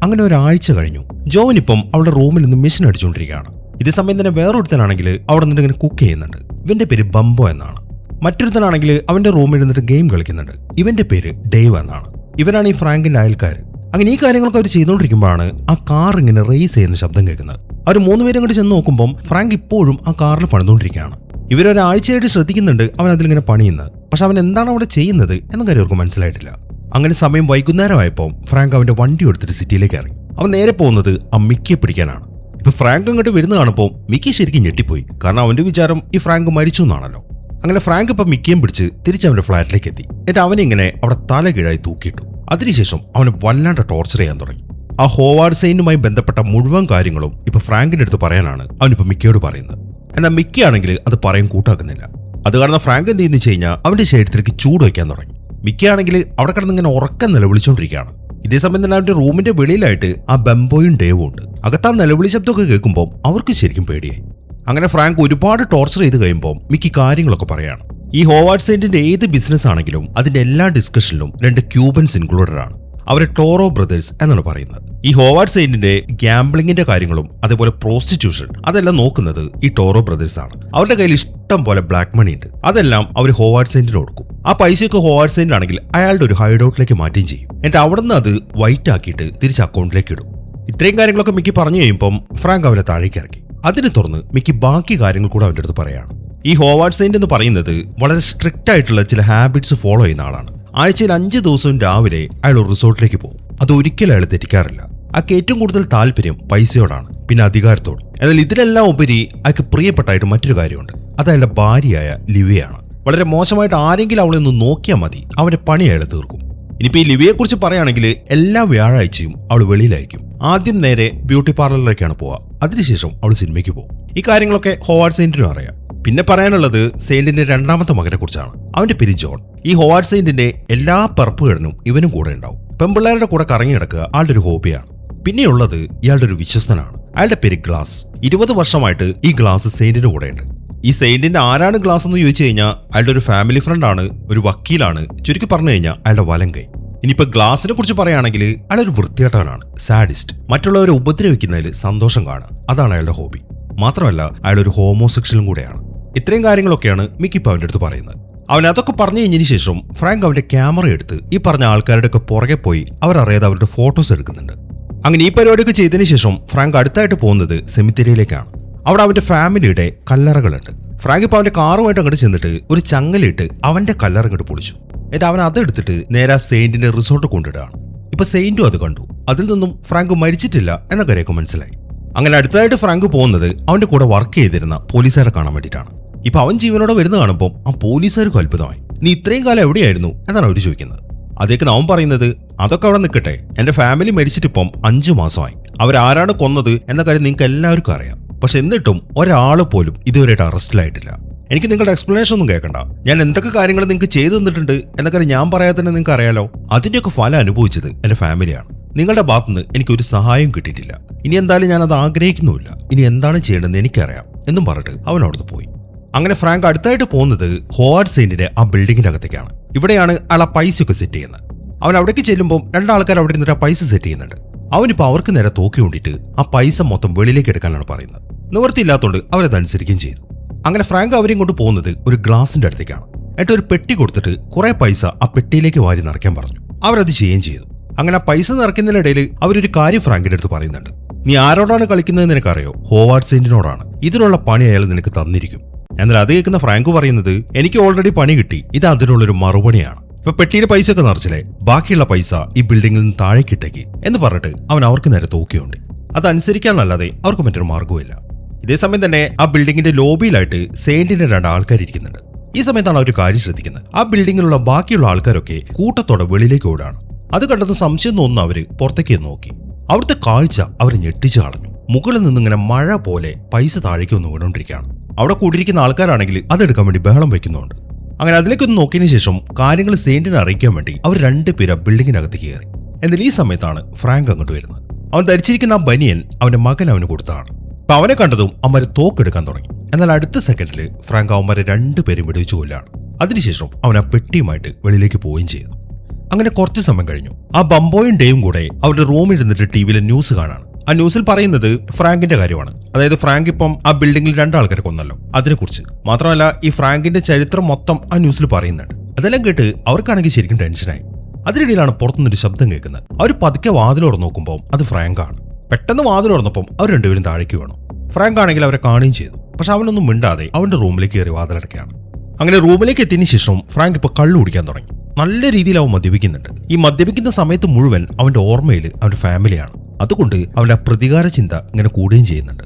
അങ്ങനെ ഒരാഴ്ച കഴിഞ്ഞു. ജോവൻ ഇപ്പം അവളുടെ റൂമിൽ നിന്ന് മെഷീൻ അടിച്ചുകൊണ്ടിരിക്കുകയാണ്. ഇതേ സമയം തന്നെ വേറൊരുത്തനാണെങ്കിൽ അവിടെ നിന്ന് ഇങ്ങനെ കുക്ക് ചെയ്യുന്നുണ്ട്. ഇവന്റെ പേര് ബംബോ എന്നാണ്. മറ്റൊരുത്തനാണെങ്കിൽ അവന്റെ റൂമിൽ ഇരുന്നിട്ട് ഗെയിം കളിക്കുന്നുണ്ട്. ഇവന്റെ പേര് ഡേവ് എന്നാണ്. ഇവനാണ് ഈ ഫ്രാങ്കിന്റെ അയൽക്കാർ. അങ്ങനെ ഈ കാര്യങ്ങളൊക്കെ അവർ ചെയ്തുകൊണ്ടിരിക്കുമ്പോഴാണ് ആ കാർ ഇങ്ങനെ റേസ് ചെയ്യുന്ന ശബ്ദം കേൾക്കുന്നത്. അവർ മൂന്നുപേരും കൂടി ചെന്ന് നോക്കുമ്പോൾ ഫ്രാങ്ക് ഇപ്പോഴും ആ കാറിൽ പണിതുകൊണ്ടിരിക്കുകയാണ്. ഇവരൊരാഴ്ചയായിട്ട് ശ്രദ്ധിക്കുന്നുണ്ട് അവൻ അതിലിങ്ങനെ പണിയുന്നത്. പക്ഷെ അവൻ എന്താണ് അവിടെ ചെയ്യുന്നത് എന്ന കാര്യം അവർക്ക് മനസ്സിലായിട്ടില്ല. അങ്ങനെ സമയം വൈകുന്നേരമായപ്പോൾ ഫ്രാങ്ക് അവന്റെ വണ്ടി എടുത്തിട്ട് സിറ്റിയിലേക്ക് ഇറങ്ങി. അവൻ നേരെ പോകുന്നത് ആ മിക്കിയെ പിടിക്കാനാണ്. ഇപ്പൊ ഫ്രാങ്ക് അങ്ങോട്ട് വരുന്ന കാണുമ്പോൾ മിക്കി ശരിക്കും ഞെട്ടിപ്പോയി. കാരണം അവന്റെ വിചാരം ഈ ഫ്രാങ്ക് മരിച്ചു എന്നാണല്ലോ. അങ്ങനെ ഫ്രാങ്ക് ഇപ്പൊ മിക്കിയും പിടിച്ച് തിരിച്ച് അവന്റെ ഫ്ലാറ്റിലേക്ക് എത്തി. എന്നിട്ട് അവനിങ്ങനെ അവിടെ തല കീഴായി തൂക്കിയിട്ടു. അതിനുശേഷം അവന് വല്ലാണ്ട് ടോർച്ചർ ചെയ്യാൻ തുടങ്ങി. ആ ഹോവാർഡ് സെയിനുമായി ബന്ധപ്പെട്ട മുഴുവൻ കാര്യങ്ങളും ഇപ്പൊ ഫ്രാങ്കിന്റെ അടുത്ത് പറയാനാണ് അവനിപ്പോ മിക്കിയോട് പറയുന്നത്. എന്നാൽ മിക്കി ആണെങ്കിൽ അത് പറയാൻ കൂട്ടാക്കുന്നില്ല. അത് കാരണം ഫ്രാങ്ക് എന്ത് ചെയ്യുന്ന വെച്ച് കഴിഞ്ഞാൽ അവന്റെ ശരീരത്തിലേക്ക് ചൂട് വയ്ക്കാൻ തുടങ്ങി. മിക്കി ആണെങ്കിൽ അവിടെ കിടന്ന് ഇങ്ങനെ ഉറക്കം നിലവിളിച്ചോണ്ടിരിക്കുകയാണ്. ഇതേ സമയം തന്നെ അവന്റെ റൂമിന്റെ വെളിയിലായിട്ട് ആ ബംബോയും ഡേവും ഉണ്ട്. അകത്താ നിലവിളി ശബ്ദമൊക്കെ കേൾക്കുമ്പോൾ അവർക്ക് ശരിക്കും പേടിയായി. അങ്ങനെ ഫ്രാങ്ക് ഒരുപാട് ടോർച്ചർ ചെയ്ത് കഴിയുമ്പോൾ മിക്കി കാര്യങ്ങളൊക്കെ പറയാണ്. ഈ ഹോവാർഡ് സെയിന്റിന്റെ ഏത് ബിസിനസ് ആണെങ്കിലും അതിന്റെ എല്ലാ ഡിസ്കഷനിലും 2 ക്യൂബൻസ് ഇൻക്ലൂഡഡ് ആണ്. അവരെ ടോറോ ബ്രദേഴ്സ് എന്നാണ് പറയുന്നത്. ഈ ഹോവാർഡ് സെയിന്റിന്റെ ഗ്യാംബ്ലിങ്ങിന്റെ കാര്യങ്ങളും അതേപോലെ പ്രോസ്റ്റിറ്റ്യൂഷൻ അതെല്ലാം നോക്കുന്നത് ഈ ടോറോ ബ്രദേഴ്സ് ആണ്. അവരുടെ കയ്യിൽ ഇഷ്ടം പോലെ ബ്ലാക്ക് മണി ഉണ്ട്. അതെല്ലാം അവർ ഹോവാർഡ് സെയിന്റിന് കൊടുക്കും. ആ പൈസയൊക്കെ ഹോവാർഡ് സെയിന്റ് ആണെങ്കിൽ അയാളുടെ ഒരു ഹൈഡ് ഔട്ടിലേക്ക് മാറ്റുകയും ചെയ്യും. എന്നിട്ട് അവിടെ നിന്ന് അത് വൈറ്റ് ആക്കിയിട്ട് തിരിച്ച് അക്കൗണ്ടിലേക്ക് ഇടും. ഇത്രയും കാര്യങ്ങളൊക്കെ മിക്കി പറഞ്ഞു കഴിയുമ്പം ഫ്രാങ്ക് അവനെ താഴേക്ക് ഇറക്കി. അതിനെ തുറന്ന് മിക്കി ബാക്കി കാര്യങ്ങൾ കൂടെ അവന്റെ അടുത്ത് പറയാണ്. ഈ ഹോവാർഡ് സെയിന്റ് എന്ന് പറയുന്നത് വളരെ സ്ട്രിക്റ്റ് ആയിട്ടുള്ള ചില ഹാബിറ്റ്സ് ഫോളോ ചെയ്യുന്ന ആളാണ്. ആഴ്ചയിൽ 5 ദിവസവും രാവിലെ അയാൾ ഒരു റിസോർട്ടിലേക്ക് പോകും. അത് ഒരിക്കലും അയാൾ തെറ്റിക്കാറില്ല. അയാൾക്ക് ഏറ്റവും കൂടുതൽ താല്പര്യം പൈസയോടാണ്, പിന്നെ അധികാരത്തോട്. എന്നാൽ ഇതിലെല്ലാം ഉപരി അയാൾക്ക് പ്രിയപ്പെട്ടായിട്ട് മറ്റൊരു കാര്യമുണ്ട്. അത് അയാളുടെ ഭാര്യയായ ലിവിയാണ്. വളരെ മോശമായിട്ട് ആരെങ്കിലും അവളെ ഒന്ന് നോക്കിയാൽ മതി, അവന്റെ പണി അയാൾ തീർക്കും. ഇനിയിപ്പോൾ ഈ ലിവിയെ കുറിച്ച് പറയുകയാണെങ്കിൽ എല്ലാ വ്യാഴാഴ്ചയും അവൾ വെളിയിലായിരിക്കും. ആദ്യം നേരെ ബ്യൂട്ടി പാർലറിലേക്കാണ് പോവുക. അതിനുശേഷം അവൾ സിനിമയ്ക്ക് പോകും. ഈ കാര്യങ്ങളൊക്കെ ഹോവാർഡ് സെയിന്റിനും അറിയാം. പിന്നെ പറയാനുള്ളത് സെയിന്റിന്റെ 2ാമത്തെ മകനെ കുറിച്ചാണ്. അവന്റെ പേര് ജോൺ. ഈ ഹോവാർഡ് സെയിന്റിന്റെ എല്ലാ പറപ്പുകളിലും ഇവനും കൂടെ ഉണ്ടാവും. പെൺപിള്ളേരുടെ കൂടെ കറങ്ങി കിടക്കുക ആളുടെ ഒരു ഹോബിയാണ്. പിന്നെയുള്ളത് ഇയാളുടെ ഒരു വിശ്വസ്തനാണ്. അയാളുടെ പേര് ഗ്ലാസ്. 20 വർഷമായിട്ട് ഈ ഗ്ലാസ് സെയിന്റിന്റെ കൂടെയുണ്ട്. ഈ സെയിന്റിന്റെ ആരാണ് ഗ്ലാസ് എന്ന് ചോദിച്ചു കഴിഞ്ഞാൽ അയാളുടെ ഒരു ഫാമിലി ഫ്രണ്ടാണ്, ഒരു വക്കീലാണ്. ചുരുക്കി പറഞ്ഞു കഴിഞ്ഞാൽ അയാളുടെ വലം കൈ. ഇനിയിപ്പോൾ ഗ്ലാസിനെ കുറിച്ച് പറയുകയാണെങ്കിൽ അയാളൊരു വൃത്തികെട്ടവനാണ്, സാഡിസ്റ്റ്. മറ്റുള്ളവരെ ഉപദ്രവിക്കുന്നതിൽ സന്തോഷം കാണുക, അതാണ് അയാളുടെ ഹോബി. മാത്രമല്ല അയാളൊരു ഹോമോസെക്ഷലും കൂടെയാണ്. ഇത്രയും കാര്യങ്ങളൊക്കെയാണ് മിക്കി ഇപ്പോൾ അവൻ്റെ അടുത്ത് പറയുന്നത്. അവൻ അതൊക്കെ പറഞ്ഞു കഴിഞ്ഞതിന് ശേഷം ഫ്രാങ്ക് അവന്റെ ക്യാമറ എടുത്ത് ഈ പറഞ്ഞ ആൾക്കാരുടെ ഒക്കെ പുറകെ പോയി അവരറിയാതെ അവരുടെ ഫോട്ടോസ് എടുക്കുന്നുണ്ട്. അങ്ങനെ ഈ പരിപാടിയൊക്കെ ചെയ്തതിന് ശേഷം ഫ്രാങ്ക് അടുത്തായിട്ട് പോകുന്നത് സെമിത്തേരിയിലേക്കാണ്. അവിടെ അവന്റെ ഫാമിലിയുടെ കല്ലറകളുണ്ട്. ഫ്രാങ്ക് ഇപ്പോൾ അവന്റെ കാറുമായിട്ട് അങ്ങോട്ട് ചെന്നിട്ട് ഒരു ചങ്ങലിട്ട് അവന്റെ കല്ലറ അങ്ങോട്ട് പൊളിച്ചു. എന്നിട്ട് അവൻ അതെടുത്തിട്ട് നേരെ സെയിന്റിന്റെ റിസോർട്ട് കൊണ്ടിടുകയാണ്. ഇപ്പൊ സെയിന്റും അത് കണ്ടു. അതിൽ നിന്നും ഫ്രാങ്ക് മരിച്ചിട്ടില്ല എന്ന കാര്യമൊക്കെ മനസ്സിലായി. അങ്ങനെ അടുത്തതായിട്ട് ഫ്രാങ്ക് പോകുന്നത് അവന്റെ കൂടെ വർക്ക് ചെയ്തിരുന്ന പോലീസുകാരെ കാണാൻ വേണ്ടിയിട്ടാണ്. ഇപ്പൊ അവൻ ജീവനോടെ വരുന്ന കാണുമ്പോൾ ആ പോലീസുകാർക്ക് അത്ഭുതമായി. നീ ഇത്രയും കാലം എവിടെയായിരുന്നു എന്നാണ് അവർ ചോദിക്കുന്നത്. അതേക്ക് അവൻ പറയുന്നത്, അതൊക്കെ അവിടെ നിൽക്കട്ടെ, എന്റെ ഫാമിലി മരിച്ചിട്ടിപ്പം 5 മാസമായി. അവരാരാണ് കൊന്നത് എന്ന കാര്യം നിങ്ങൾക്ക് എല്ലാവർക്കും അറിയാം. പക്ഷെ എന്നിട്ടും ഒരാൾ പോലും ഇതുവരെയായിട്ട് അറസ്റ്റിലായിട്ടില്ല. എനിക്ക് നിങ്ങളുടെ എക്സ്പ്ലനേഷൻ ഒന്നും കേൾക്കണ്ട. ഞാൻ എന്തൊക്കെ കാര്യങ്ങൾ നിങ്ങൾക്ക് ചെയ്തു തന്നിട്ടുണ്ട് എന്ന കാര്യം ഞാൻ പറയാതെ തന്നെ നിങ്ങൾക്ക് അറിയാലോ. അതിന്റെയൊക്കെ ഫലം അനുഭവിച്ചത് എന്റെ ഫാമിലിയാണ്. നിങ്ങളുടെ ഭാഗത്തുനിന്ന് എനിക്കൊരു സഹായം കിട്ടിയിട്ടില്ല. ഇനി എന്തായാലും ഞാൻ അത് ആഗ്രഹിക്കുന്നുമില്ല. ഇനി എന്താണ് ചെയ്യേണ്ടതെന്ന് എനിക്കറിയാം എന്നും പറഞ്ഞിട്ട് അവൻ അവിടുന്ന് പോയി. അങ്ങനെ ഫ്രാങ്ക് അടുത്തായിട്ട് പോകുന്നത് ഹോവാർഡ് സെയിന്റിന്റെ ആ ബിൽഡിങ്ങിന്റെ അകത്തേക്കാണ്. ഇവിടെയാണ് അയാൾ ആ പൈസയൊക്കെ സെറ്റ് ചെയ്യുന്നത്. അവൻ അവിടേക്ക് ചെല്ലുമ്പോൾ 2 ആൾക്കാർ അവിടെ നിന്നിട്ട് ആ പൈസ സെറ്റ് ചെയ്യുന്നുണ്ട്. അവനിപ്പോൾ അവർക്ക് നേരെ തോക്കി കൊണ്ടിട്ട് ആ പൈസ മൊത്തം വെളിയിലേക്ക് എടുക്കാനാണ് പറയുന്നത്. നിവൃത്തിയില്ലാത്തതുകൊണ്ട് അവരതനുസരിക്കുകയും ചെയ്തു. അങ്ങനെ ഫ്രാങ്ക് അവരെയും കൊണ്ട് പോകുന്നത് ഒരു ഗ്ലാസിന്റെ അടുത്തേക്കാണ്. എന്നിട്ട് ഒരു പെട്ടി കൊടുത്തിട്ട് കുറെ പൈസ ആ പെട്ടിയിലേക്ക് വാരി നിറയ്ക്കാൻ പറഞ്ഞു. അവരത് ചെയ്യുകയും ചെയ്തു. അങ്ങനെ ആ പൈസ നിറയ്ക്കുന്നതിനിടയിൽ അവരൊരു കാര്യം ഫ്രാങ്കിന്റെ അടുത്ത് പറയുന്നുണ്ട്. നീ ആരോടാണ് കളിക്കുന്നത് നിനക്കറിയോ? ഹോവാർഡ് സെയിന്റിനോടാണ്. ഇതിനുള്ള പണി അയാൾ നിനക്ക് തന്നിരിക്കും. എന്നാൽ അത് കേൾക്കുന്ന ഫ്രാങ്ക് പറയുന്നത്, എനിക്ക് ഓൾറെഡി പണി കിട്ടി, ഇത് അതിനുള്ളൊരു മറുപടിയാണ്. ഇപ്പൊ പെട്ടിയുടെ പൈസ ഒക്കെ നിറച്ചില്ലേ, ബാക്കിയുള്ള പൈസ ഈ ബിൽഡിങ്ങിൽ നിന്ന് താഴേക്കിട്ടേക്ക് എന്ന് പറഞ്ഞിട്ട് അവൻ അവർക്ക് നേരെ തോക്കിയുണ്ട്. അതനുസരിക്കാന്നല്ലാതെ അവർക്ക് മറ്റൊരു മാർഗവുമില്ല. ഇതേ സമയം തന്നെ ആ ബിൽഡിങ്ങിന്റെ ലോബിയിലായിട്ട് സെയിന്റിന്റെ 2 ആൾക്കാർ ഇരിക്കുന്നുണ്ട്. ഈ സമയത്താണ് അവർ കാര്യം ശ്രദ്ധിക്കുന്നത്. ആ ബിൽഡിങ്ങിലുള്ള ബാക്കിയുള്ള ആൾക്കാരൊക്കെ കൂട്ടത്തോടെ വെളിയിലേക്ക് ഓടാണ്. അത് കണ്ടെന്ന് സംശയം തോന്നുന്ന അവര് പുറത്തേക്ക് നോക്കി. അവിടുത്തെ കാഴ്ച അവരെ ഞെട്ടിച്ചു കളഞ്ഞു. മുകളിൽ നിന്നിങ്ങനെ മഴ പോലെ പൈസ താഴേക്ക് ഒന്ന് വീണോണ്ടിരിക്കുകയാണ്. അവിടെ കൂടിയിരിക്കുന്ന ആൾക്കാരാണെങ്കിൽ അതെടുക്കാൻ വേണ്ടി ബഹളം വെക്കുന്നുണ്ട്. അങ്ങനെ അതിലേക്കൊന്ന് നോക്കിയതിനു ശേഷം കാര്യങ്ങൾ സെയിന്റിനെ അറിയിക്കാൻ വേണ്ടി അവർ 2 പേര് ബിൽഡിങ്ങിനകത്ത് കയറി. എന്നാൽ ഈ സമയത്താണ് ഫ്രാങ്ക് അങ്ങോട്ട് വരുന്നത്. അവൻ ധരിച്ചിരിക്കുന്ന ആ ബനിയൻ അവന്റെ മകൻ അവന് കൊടുത്തതാണ്. അപ്പൊ അവനെ കണ്ടതും അവന്മാര് തോക്കെടുക്കാൻ തുടങ്ങി. എന്നാൽ അടുത്ത സെക്കൻഡിൽ ഫ്രാങ്ക് അവന്മാരെ 2 പേരും വെടിവെച്ചു കൊല്ലാണ്. അതിനുശേഷം അവൻ ആ പെട്ടിയുമായിട്ട് വെളിയിലേക്ക് പോവുകയും ചെയ്തു. അങ്ങനെ കുറച്ച് സമയം കഴിഞ്ഞു. ആ ബംബോയും ഡേയും കൂടെ അവരുടെ റൂമിൽ ഇരുന്നിട്ട് ടിവിയിലെ ന്യൂസ് കാണാണ്. ആ ന്യൂസിൽ പറയുന്നത് ഫ്രാങ്കിന്റെ കാര്യമാണ്. അതായത് ഫ്രാങ്ക് ഇപ്പം ആ ബിൽഡിംഗിൽ 2 ആൾക്കാരെ കൊന്നല്ലോ, അതിനെക്കുറിച്ച്. മാത്രമല്ല ഈ ഫ്രാങ്കിന്റെ ചരിത്രം മൊത്തം ആ ന്യൂസിൽ പറയുന്നുണ്ട്. അതെല്ലാം കേട്ട് അവർക്കാണെങ്കിൽ ശരിക്കും ടെൻഷനായി. അതിനിടയിലാണ് പുറത്തുനിന്നൊരു ശബ്ദം കേൾക്കുന്നത്. അവർ പതുക്കെ വാതിലോട് നോക്കുമ്പോൾ അത് ഫ്രാങ്കാണ്. പെട്ടെന്ന് വാതിലോർന്നപ്പം അവർ രണ്ടുപേരും താഴേക്ക് വീണു. ഫ്രാങ്ക് ആണെങ്കിൽ അവരെ കാണുകയും ചെയ്തു. പക്ഷെ അവനൊന്നും മിണ്ടാതെ അവന്റെ റൂമിലേക്ക് കയറി വാതിലടക്കുകയാണ്. അങ്ങനെ റൂമിലേക്ക് എത്തിയതിനു ശേഷം ഫ്രാങ്ക് ഇപ്പൊ കള്ളു കുടിക്കാൻ തുടങ്ങി. നല്ല രീതിയിൽ അവൻ മദ്യപിക്കുന്നുണ്ട്. ഈ മദ്യപിക്കുന്ന സമയത്ത് മുഴുവൻ അവന്റെ ഓർമ്മയിൽ അവന്റെ ഫാമിലിയാണ്. അതുകൊണ്ട് അവന്റെ പ്രതികാര ചിന്ത ഇങ്ങനെ കൂടുകയും ചെയ്യുന്നുണ്ട്.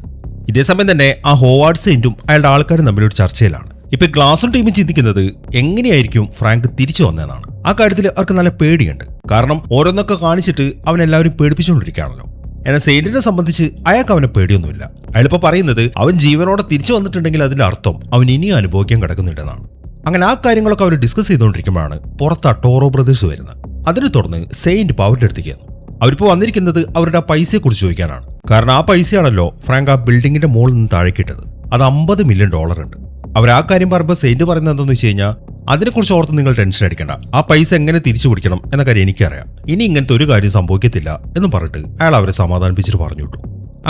ഇതേസമയം തന്നെ ആ ഹോവാർഡ് സെയിന്റും അയാളുടെ ആൾക്കാരും തമ്മിലൊരു ചർച്ചയിലാണ്. ഇപ്പൊ ഗ്ലാസും ടീമും ചിന്തിക്കുന്നത് എങ്ങനെയായിരിക്കും ഫ്രാങ്ക് തിരിച്ചു വന്നതെന്നാണ്. ആ കാര്യത്തിൽ അവർക്ക് നല്ല പേടിയുണ്ട്. കാരണം ഓരോന്നൊക്കെ കാണിച്ചിട്ട് അവൻ എല്ലാവരും പേടിപ്പിച്ചുകൊണ്ടിരിക്കുകയാണല്ലോ. എന്നാൽ സെയിന്റിനെ സംബന്ധിച്ച് അയാൾക്ക് അവനെ പേടിയൊന്നുമില്ല. അയാളിപ്പോ പറയുന്നത് അവൻ ജീവനോടെ തിരിച്ചു വന്നിട്ടുണ്ടെങ്കിൽ അതിന്റെ അർത്ഥം അവൻ ഇനിയും അനുഭവിക്കാൻ കിടക്കുന്നുണ്ടെന്നാണ്. അങ്ങനെ ആ കാര്യങ്ങളൊക്കെ അവർ ഡിസ്കസ് ചെയ്തുകൊണ്ടിരിക്കുമ്പോഴാണ് പുറത്ത് ടോറോ ബ്രദേഴ്സ് വരുന്നത്. അതിനെ തുടർന്ന് സെയിന്റ് ഇപ്പൊ അവരുടെ അടുത്തേക്ക് വന്നു. അവരിപ്പോ വന്നിരിക്കുന്നത് അവരുടെ ആ പൈസയെ കുറിച്ച് ചോദിക്കാനാണ്. കാരണം ആ പൈസയാണല്ലോ ഫ്രാങ്ക് ആ ബിൽഡിങ്ങിന്റെ മുകളിൽ നിന്ന് താഴേക്കിട്ടത്. അത് $50 മില്യൺ ഉണ്ട്. അവർ ആ കാര്യം പറയുമ്പോൾ സെയിന്റ് പറയുന്നത് എന്താണെന്ന് വെച്ച് കഴിഞ്ഞാൽ, അതിനെക്കുറിച്ച് ഓർത്ത് നിങ്ങൾ ടെൻഷൻ അടിക്കേണ്ട, ആ പൈസ എങ്ങനെ തിരിച്ചു പിടിക്കണം എന്ന കാര്യം എനിക്കറിയാം, ഇനി ഇങ്ങനത്തെ ഒരു കാര്യം സംഭവിക്കത്തില്ല എന്ന് പറഞ്ഞിട്ട് അയാൾ അവരെ സമാധാനിപ്പിച്ചിട്ട് പറഞ്ഞു വിട്ടു.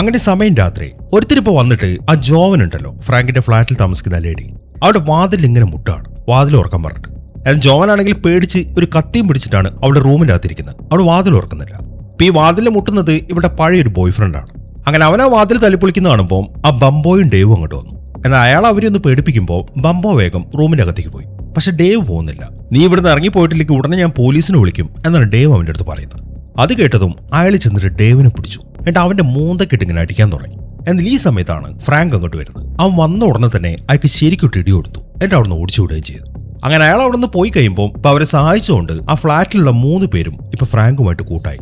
അങ്ങനെ സമയം രാത്രി ഒരുത്തിരിപ്പോ വന്നിട്ട് ആ ജോവൻ ഉണ്ടല്ലോ, ഫ്രാങ്കിന്റെ ഫ്ളാറ്റിൽ താമസിക്കുന്ന ലേഡി, അവിടെ വാതിൽ ഇങ്ങനെ മുട്ടാണ്, വാതിൽ ഓർക്കാൻ പറഞ്ഞിട്ട്. എന്നാൽ ജോവനാണെങ്കിൽ പേടിച്ച് ഒരു കത്തിയും പിടിച്ചിട്ടാണ് അവളുടെ റൂമിന്റെ അകത്തിരിക്കുന്നത്. അവൾ വാതിൽ ഓർക്കുന്നില്ല. ഇപ്പൊ ഈ വാതിൽ മുട്ടുന്നത് ഇവിടെ പഴയൊരു ബോയ് ഫ്രണ്ടാണ്. അങ്ങനെ അവൻ ആ വാതിൽ തല്ലിപ്പൊളിക്കുന്ന കാണുമ്പോൾ ആ ബംബോയും ഡേവും അങ്ങോട്ട് വന്നു. എന്നാൽ അയാൾ അവരെ ഒന്ന് പേടിപ്പിക്കുമ്പോൾ ബംബോ വേഗം റൂമിന്റെ അകത്തേക്ക് പോയി. പക്ഷെ ഡേവ് പോകുന്നില്ല. നീ ഇവിടുന്ന് ഇറങ്ങിപ്പോയിട്ടില്ലെങ്കിൽ ഉടനെ ഞാൻ പോലീസിനെ വിളിക്കും എന്നാണ് ഡേവ് അവന്റെ അടുത്ത് പറയുന്നത്. അത് കേട്ടതും അയാൾ ചെന്നിട്ട് ഡേവിനെ പിടിച്ചു. എന്നിട്ട് അവന്റെ മൂന്തക്കെട്ട് ഇങ്ങനെ അടിക്കാൻ തുടങ്ങി. എന്നാൽ ഈ സമയത്താണ് ഫ്രാങ്ക് അങ്ങോട്ട് വരുന്നത്. അവൻ വന്ന ഉടനെ തന്നെ അയാൾക്ക് ശരിക്കും ഇടി കൊടുത്തു. എന്നിട്ട് അവിടുന്ന് ഓടിച്ചു വിടുകയും ചെയ്തു. അങ്ങനെ അയാൾ അവിടെ നിന്ന് പോയി കഴിയുമ്പോൾ ഇപ്പൊ അവരെ സഹായിച്ചുകൊണ്ട് ആ ഫ്ളാറ്റിലുള്ള 3 പേരും ഇപ്പൊ ഫ്രാങ്കുമായിട്ട് കൂട്ടായി.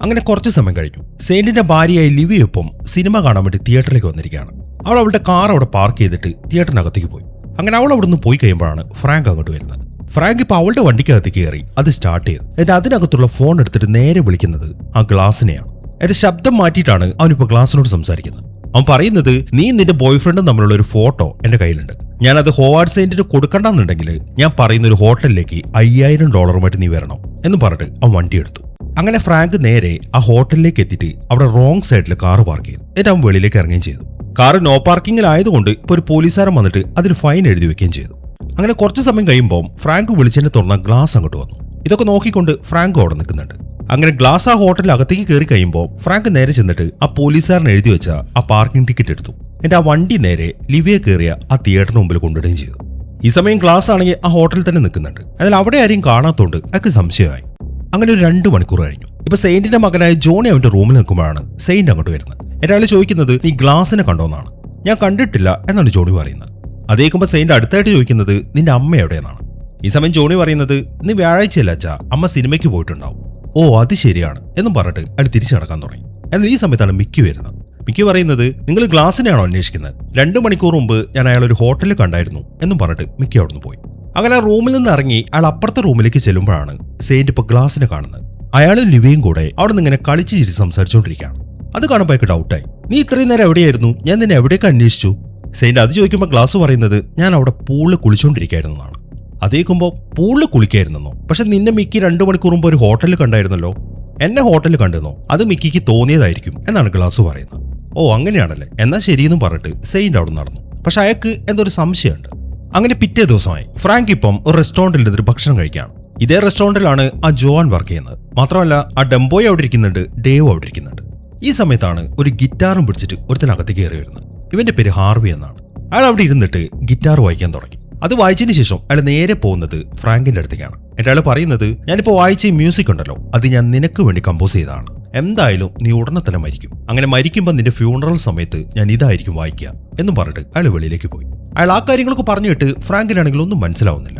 അങ്ങനെ കുറച്ച് സമയം കഴിഞ്ഞു. സെയിന്റിന്റെ ഭാര്യയായി ലിവിയൊപ്പം സിനിമ കാണാൻ വേണ്ടി തിയേറ്ററിലേക്ക് വന്നിരിക്കുകയാണ്. അവൾ അവളുടെ കാർ അവിടെ പാർക്ക് ചെയ്തിട്ട് തിയേറ്ററിനകത്തേക്ക് പോയി. അങ്ങനെ അവൾ അവിടെ നിന്ന് പോയി കഴിയുമ്പോഴാണ് ഫ്രാങ്ക് അങ്ങോട്ട് വരുന്നത്. ഫ്രാങ്ക് ഇപ്പൊ അവളുടെ വണ്ടിക്കകത്തേക്ക് കയറി അത് സ്റ്റാർട്ട് ചെയ്തു. എന്നിട്ട് അതിനകത്തുള്ള ഫോൺ എടുത്തിട്ട് നേരെ വിളിക്കുന്നത് ആ ഗ്ലാസിനെയാണ്. എന്റെ ശബ്ദം മാറ്റിയിട്ടാണ് അവനിപ്പോ ഗ്ലാസിനോട് സംസാരിക്കുന്നത്. അവൻ പറയുന്നത്, നീ നിന്റെ ബോയ് ഫ്രണ്ടും തമ്മിലുള്ള ഒരു ഫോട്ടോ എന്റെ കയ്യിലുണ്ട്. ഞാനത് ഹോവാർഡ് സെയിന്റിന് കൊടുക്കണ്ടെന്നുണ്ടെങ്കിൽ ഞാൻ പറയുന്ന ഒരു ഹോട്ടലിലേക്ക് $5000 നീ വരണം എന്ന് പറഞ്ഞിട്ട് അവൻ വണ്ടി എടുത്തു. അങ്ങനെ ഫ്രാങ്ക് നേരെ ആ ഹോട്ടലിലേക്ക് എത്തിയിട്ട് അവിടെ റോങ് സൈഡിൽ കാർ പാർക്ക് ചെയ്തു. എന്നിട്ട് അവൻ വെളിയിലേക്ക് ഇറങ്ങുകയും ചെയ്തു. കാർ നോ പാർക്കിങ്ങിലായതുകൊണ്ട് ഇപ്പൊ ഒരു പോലീസുകാരൻ വന്നിട്ട് അതിന് ഫൈൻ എഴുതി വെക്കുകയും ചെയ്തു. അങ്ങനെ കുറച്ച് സമയം കഴിയുമ്പോൾ ഫ്രാങ്ക് വിളിച്ചതിനെ തുറന്ന ഗ്ലാസ് അങ്ങോട്ട് വന്നു. ഇതൊക്കെ നോക്കിക്കൊണ്ട് ഫ്രാങ്ക് അവിടെ നിൽക്കുന്നുണ്ട്. അങ്ങനെ ഗ്ലാസ് ആ ഹോട്ടലിൽ അകത്തേക്ക് കയറി കഴിയുമ്പോൾ ഫ്രാങ്ക് നേരെ ചെന്നിട്ട് ആ പോലീസുകാരൻ എഴുതി വെച്ച ആ പാർക്കിംഗ് ടിക്കറ്റ് എടുത്തു. എന്നിട്ട് ആ വണ്ടി നേരെ ലിവിയെ കയറിയ ആ തിയേറ്ററിന് മുമ്പിൽ കൊണ്ടുവിടുകയും ചെയ്തു. ഈ സമയം ഗ്ലാസ് ആണെങ്കിൽ ആ ഹോട്ടലിൽ തന്നെ നിൽക്കുന്നുണ്ട്. എന്നാൽ അവിടെ ആരെയും കാണാത്തോണ്ട് അയാൾക്ക് സംശയമായി. അങ്ങനെ ഒരു 2 മണിക്കൂർ കഴിഞ്ഞു. ഇപ്പൊ സെയിന്റിന്റെ മകനായ ജോണി അവന്റെ റൂമിൽ നിൽക്കുമ്പോഴാണ് സെയിന്റ് അങ്ങോട്ട് വരുന്നത്. ഒരാൾ ചോദിക്കുന്നത്, നീ ഗ്ലാസിനെ കണ്ടോന്നാണ്. ഞാൻ കണ്ടിട്ടില്ല എന്നാണ് ജോണി പറയുന്നത്. അതേക്കുമ്പോ സെയിന്റ് അടുത്തായിട്ട് ചോദിക്കുന്നത്, നിന്റെ അമ്മ എവിടെയെന്നാണ്. ഈ സമയം ജോണി പറയുന്നത്, ഇന്ന് വ്യാഴാഴ്ചയല്ല അച്ഛാ, അമ്മ സിനിമയ്ക്ക് പോയിട്ടുണ്ടാവും. ഓ അത് ശരിയാണ് എന്നും പറഞ്ഞിട്ട് അയാൾ തിരിച്ചു നടക്കാൻ തുടങ്ങി. എന്നാൽ ഈ സമയത്താണ് മിക്കി വരുന്നത്. മിക്കി പറയുന്നത്, നിങ്ങൾ ഗ്ലാസിനെയാണോ അന്വേഷിക്കുന്നത്? 2 മണിക്കൂർ മുമ്പ് ഞാൻ അയാൾ ഒരു ഹോട്ടലിൽ കണ്ടായിരുന്നു എന്നും പറഞ്ഞിട്ട് മിക്കി അവിടുന്ന് പോയി. അങ്ങനെ റൂമിൽ നിന്ന് ഇറങ്ങി അയാൾ അപ്പുറത്തെ റൂമിലേക്ക് ചെല്ലുമ്പോഴാണ് സെയിന്റ് ഇപ്പൊ ഗ്ലാസിനെ കാണുന്നത്. അയാളും ലിവിയും കൂടെ അവിടെ നിന്ന് ഇങ്ങനെ കളിച്ച് ചിരിച്ച് സംസാരിച്ചുകൊണ്ടിരിക്കുകയാണ്. അത് കാണുമ്പോൾ അയാൾക്ക് ഡൗട്ടായി. നീ ഇത്രയും നേരം എവിടെയായിരുന്നു? ഞാൻ നിന്നെ എവിടെയൊക്കെ അന്വേഷിച്ചു? സെയിന്റ് അത് ചോദിക്കുമ്പോൾ ഗ്ലാസ് പറയുന്നത്, ഞാൻ അവിടെ പൂളിൽ കുളിച്ചുകൊണ്ടിരിക്കുകയായിരുന്നു എന്നാണ്. അതേക്കുമ്പോൾ പൂളിൽ കുളിക്കായിരുന്നോ? പക്ഷെ നിന്നെ മിക്കി 2 മണിക്കൂർ മുമ്പ് ഒരു ഹോട്ടലിൽ കണ്ടായിരുന്നല്ലോ. എന്നെ ഹോട്ടലിൽ കണ്ടെന്നോ? അത് മിക്കിക്ക് തോന്നിയതായിരിക്കും എന്നാണ് ഗ്ലാസ് പറയുന്നത്. ഓ അങ്ങനെയാണല്ലേ, എന്നാ ശരിയെന്നും പറഞ്ഞിട്ട് സെയിന്റ് അവിടെ നടന്നു. പക്ഷെ അയാൾക്ക് എന്തൊരു സംശയമുണ്ട്. അങ്ങനെ പിറ്റേ ദിവസമായി ഫ്രാങ്ക് ഇപ്പം ഒരു റെസ്റ്റോറന്റിൽ നിന്നൊരു ഭക്ഷണം കഴിക്കുകയാണ്. ഇതേ റെസ്റ്റോറന്റിലാണ് ആ ജോൺ വർക്ക് ചെയ്യുന്നത്. മാത്രമല്ല ആ ഡംബോയ് അവിടെ ഇരിക്കുന്നുണ്ട്, ഡേവ് അവിടെ ഇരിക്കുന്നുണ്ട്. ഈ സമയത്താണ് ഒരു ഗിറ്റാറും പിടിച്ചിട്ട് ഒരുത്തനകത്തേക്ക് കയറി വരുന്നത്. ഇവന്റെ പേര് ഹാർവി എന്നാണ്. അയാൾ അവിടെ ഇരുന്നിട്ട് ഗിറ്റാർ വായിക്കാൻ തുടങ്ങി. അത് വായിച്ചതിന് ശേഷം അയാൾ നേരെ പോകുന്നത് ഫ്രാങ്കിന്റെ അടുത്തേക്കാണ്. എന്നിട്ട് അയാൾ പറയുന്നത്, ഞാനിപ്പോ വായിച്ച ഈ മ്യൂസിക് ഉണ്ടല്ലോ, അത് ഞാൻ നിനക്ക് വേണ്ടി കമ്പോസ് ചെയ്തതാണ്. എന്തായാലും നീ ഉടനെ തന്നെ മരിക്കും. അങ്ങനെ മരിക്കുമ്പോൾ നിന്റെ ഫ്യൂണറൽ സമയത്ത് ഞാൻ ഇതായിരിക്കും വായിക്കുക എന്നും പറഞ്ഞിട്ട് അയാൾ വെളിയിലേക്ക് പോയി. അയാൾ ആ കാര്യങ്ങളൊക്കെ പറഞ്ഞിട്ട് ഫ്രാങ്കിനാണെങ്കിൽ ഒന്നും മനസ്സിലാവുന്നില്ല.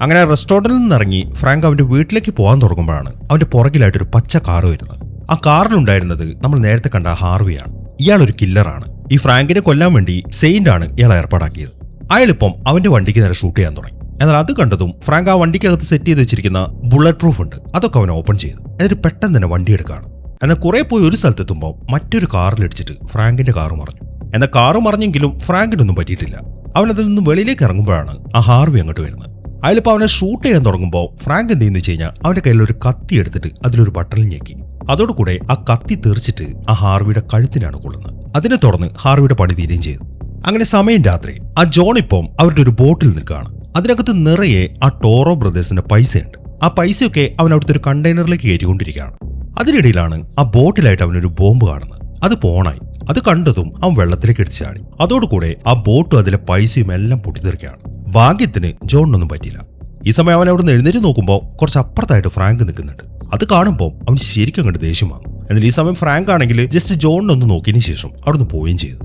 അങ്ങനെ റെസ്റ്റോറന്റിൽ നിന്നിറങ്ങി ഫ്രാങ്ക് അവന്റെ വീട്ടിലേക്ക് പോകാൻ തുടങ്ങുമ്പോഴാണ് അവന്റെ പുറകിലായിട്ടൊരു പച്ച കാറ് വരുന്നത്. ആ കാറിലുണ്ടായിരുന്നത് നമ്മൾ നേരത്തെ കണ്ട ഹാർവിയാണ്. ഇയാളൊരു കില്ലറാണ്. ഈ ഫ്രാങ്കിനെ കൊല്ലാൻ വേണ്ടി സെയിന്റ് ആണ് ഇയാളെ ഏർപ്പാടാക്കിയത്. അയാളിപ്പം അവന്റെ വണ്ടിക്ക് നേരെ ഷൂട്ട് ചെയ്യാൻ തുടങ്ങി. എന്നാൽ അത് കണ്ടതും ഫ്രാങ്ക് ആ വണ്ടിക്കകത്ത് സെറ്റ് ചെയ്ത് വെച്ചിരിക്കുന്ന ബുള്ളറ്റ് പ്രൂഫ് ഉണ്ട്, അതൊക്കെ അവൻ ഓപ്പൺ ചെയ്തു. എന്നിട്ട് പെട്ടെന്ന് തന്നെ വണ്ടി എടുക്കുകയാണ്. എന്നാൽ കുറെ പോയി ഒരു സ്ഥലത്തെത്തുമ്പോൾ മറ്റൊരു കാറിലിടിച്ചിട്ട് ഫ്രാങ്കിന്റെ കാറ് മറിഞ്ഞു. എന്നാൽ കാറ് മറിഞ്ഞെങ്കിലും ഫ്രാങ്കിനൊന്നും പറ്റിയിട്ടില്ല. അവൻ അതിൽ നിന്ന് വെളിയിലേക്ക് ഇറങ്ങുമ്പോഴാണ് ആ ഹാർവി അങ്ങോട്ട് വരുന്നത്. അയാളിപ്പോൾ അവനെ ഷൂട്ട് ചെയ്യാൻ തുടങ്ങുമ്പോൾ ഫ്രാങ്ക് എന്ത് ചെയ്യുന്നു വെച്ച് കഴിഞ്ഞാൽ അവന്റെ കയ്യിൽ ഒരു കത്തി എടുത്തിട്ട് അതിലൊരു ബട്ടണിൽ ഞെക്കി. അതോടുകൂടെ ആ കത്തി തെറിച്ചിട്ട് ആ ഹാർവിയുടെ കഴുത്തിനാണ് കൊള്ളുന്നത്. അതിനെ തുടർന്ന് ഹാർവിയുടെ പണി തീരുകയും ചെയ്തു. അങ്ങനെ സമയം രാത്രി. ആ ജോൺ ഇപ്പം അവരുടെ ഒരു ബോട്ടിൽ നിൽക്കുകയാണ്. അതിനകത്ത് നിറയെ ആ ടോറോ ബ്രദേഴ്സിന്റെ പൈസയുണ്ട്. ആ പൈസയൊക്കെ അവൻ അവിടുത്തെ ഒരു കണ്ടെയ്നറിലേക്ക് കയറ്റിക്കൊണ്ടിരിക്കുകയാണ്. അതിനിടയിലാണ് ആ ബോട്ടിലായിട്ട് അവനൊരു ബോംബ് കാണുന്നത്. അത് പോണായി. അത് കണ്ടതും അവൻ വെള്ളത്തിലേക്ക് എടുത്ത് ചാടി. അതോടുകൂടെ ആ ബോട്ടും അതിലെ പൈസയും എല്ലാം പൊട്ടിത്തെറിക്കുകയാണ്. ഭാഗ്യത്തിന് ജോണിനൊന്നും പറ്റിയില്ല. ഈ സമയം അവൻ അവിടുന്ന് എഴുന്നേറ്റ് നോക്കുമ്പോൾ കുറച്ച് അപ്പുറത്തായിട്ട് ഫ്രാങ്ക് നിൽക്കുന്നുണ്ട്. അത് കാണുമ്പോൾ അവൻ ശരിക്കും കണ്ട് ദേഷ്യം വന്നു. എന്നാൽ ഈ സമയം ഫ്രാങ്ക് ആണെങ്കിൽ ജസ്റ്റ് ജോണിനൊന്ന് നോക്കിയതിന് ശേഷം അവിടുന്ന് പോവുകയും ചെയ്തു.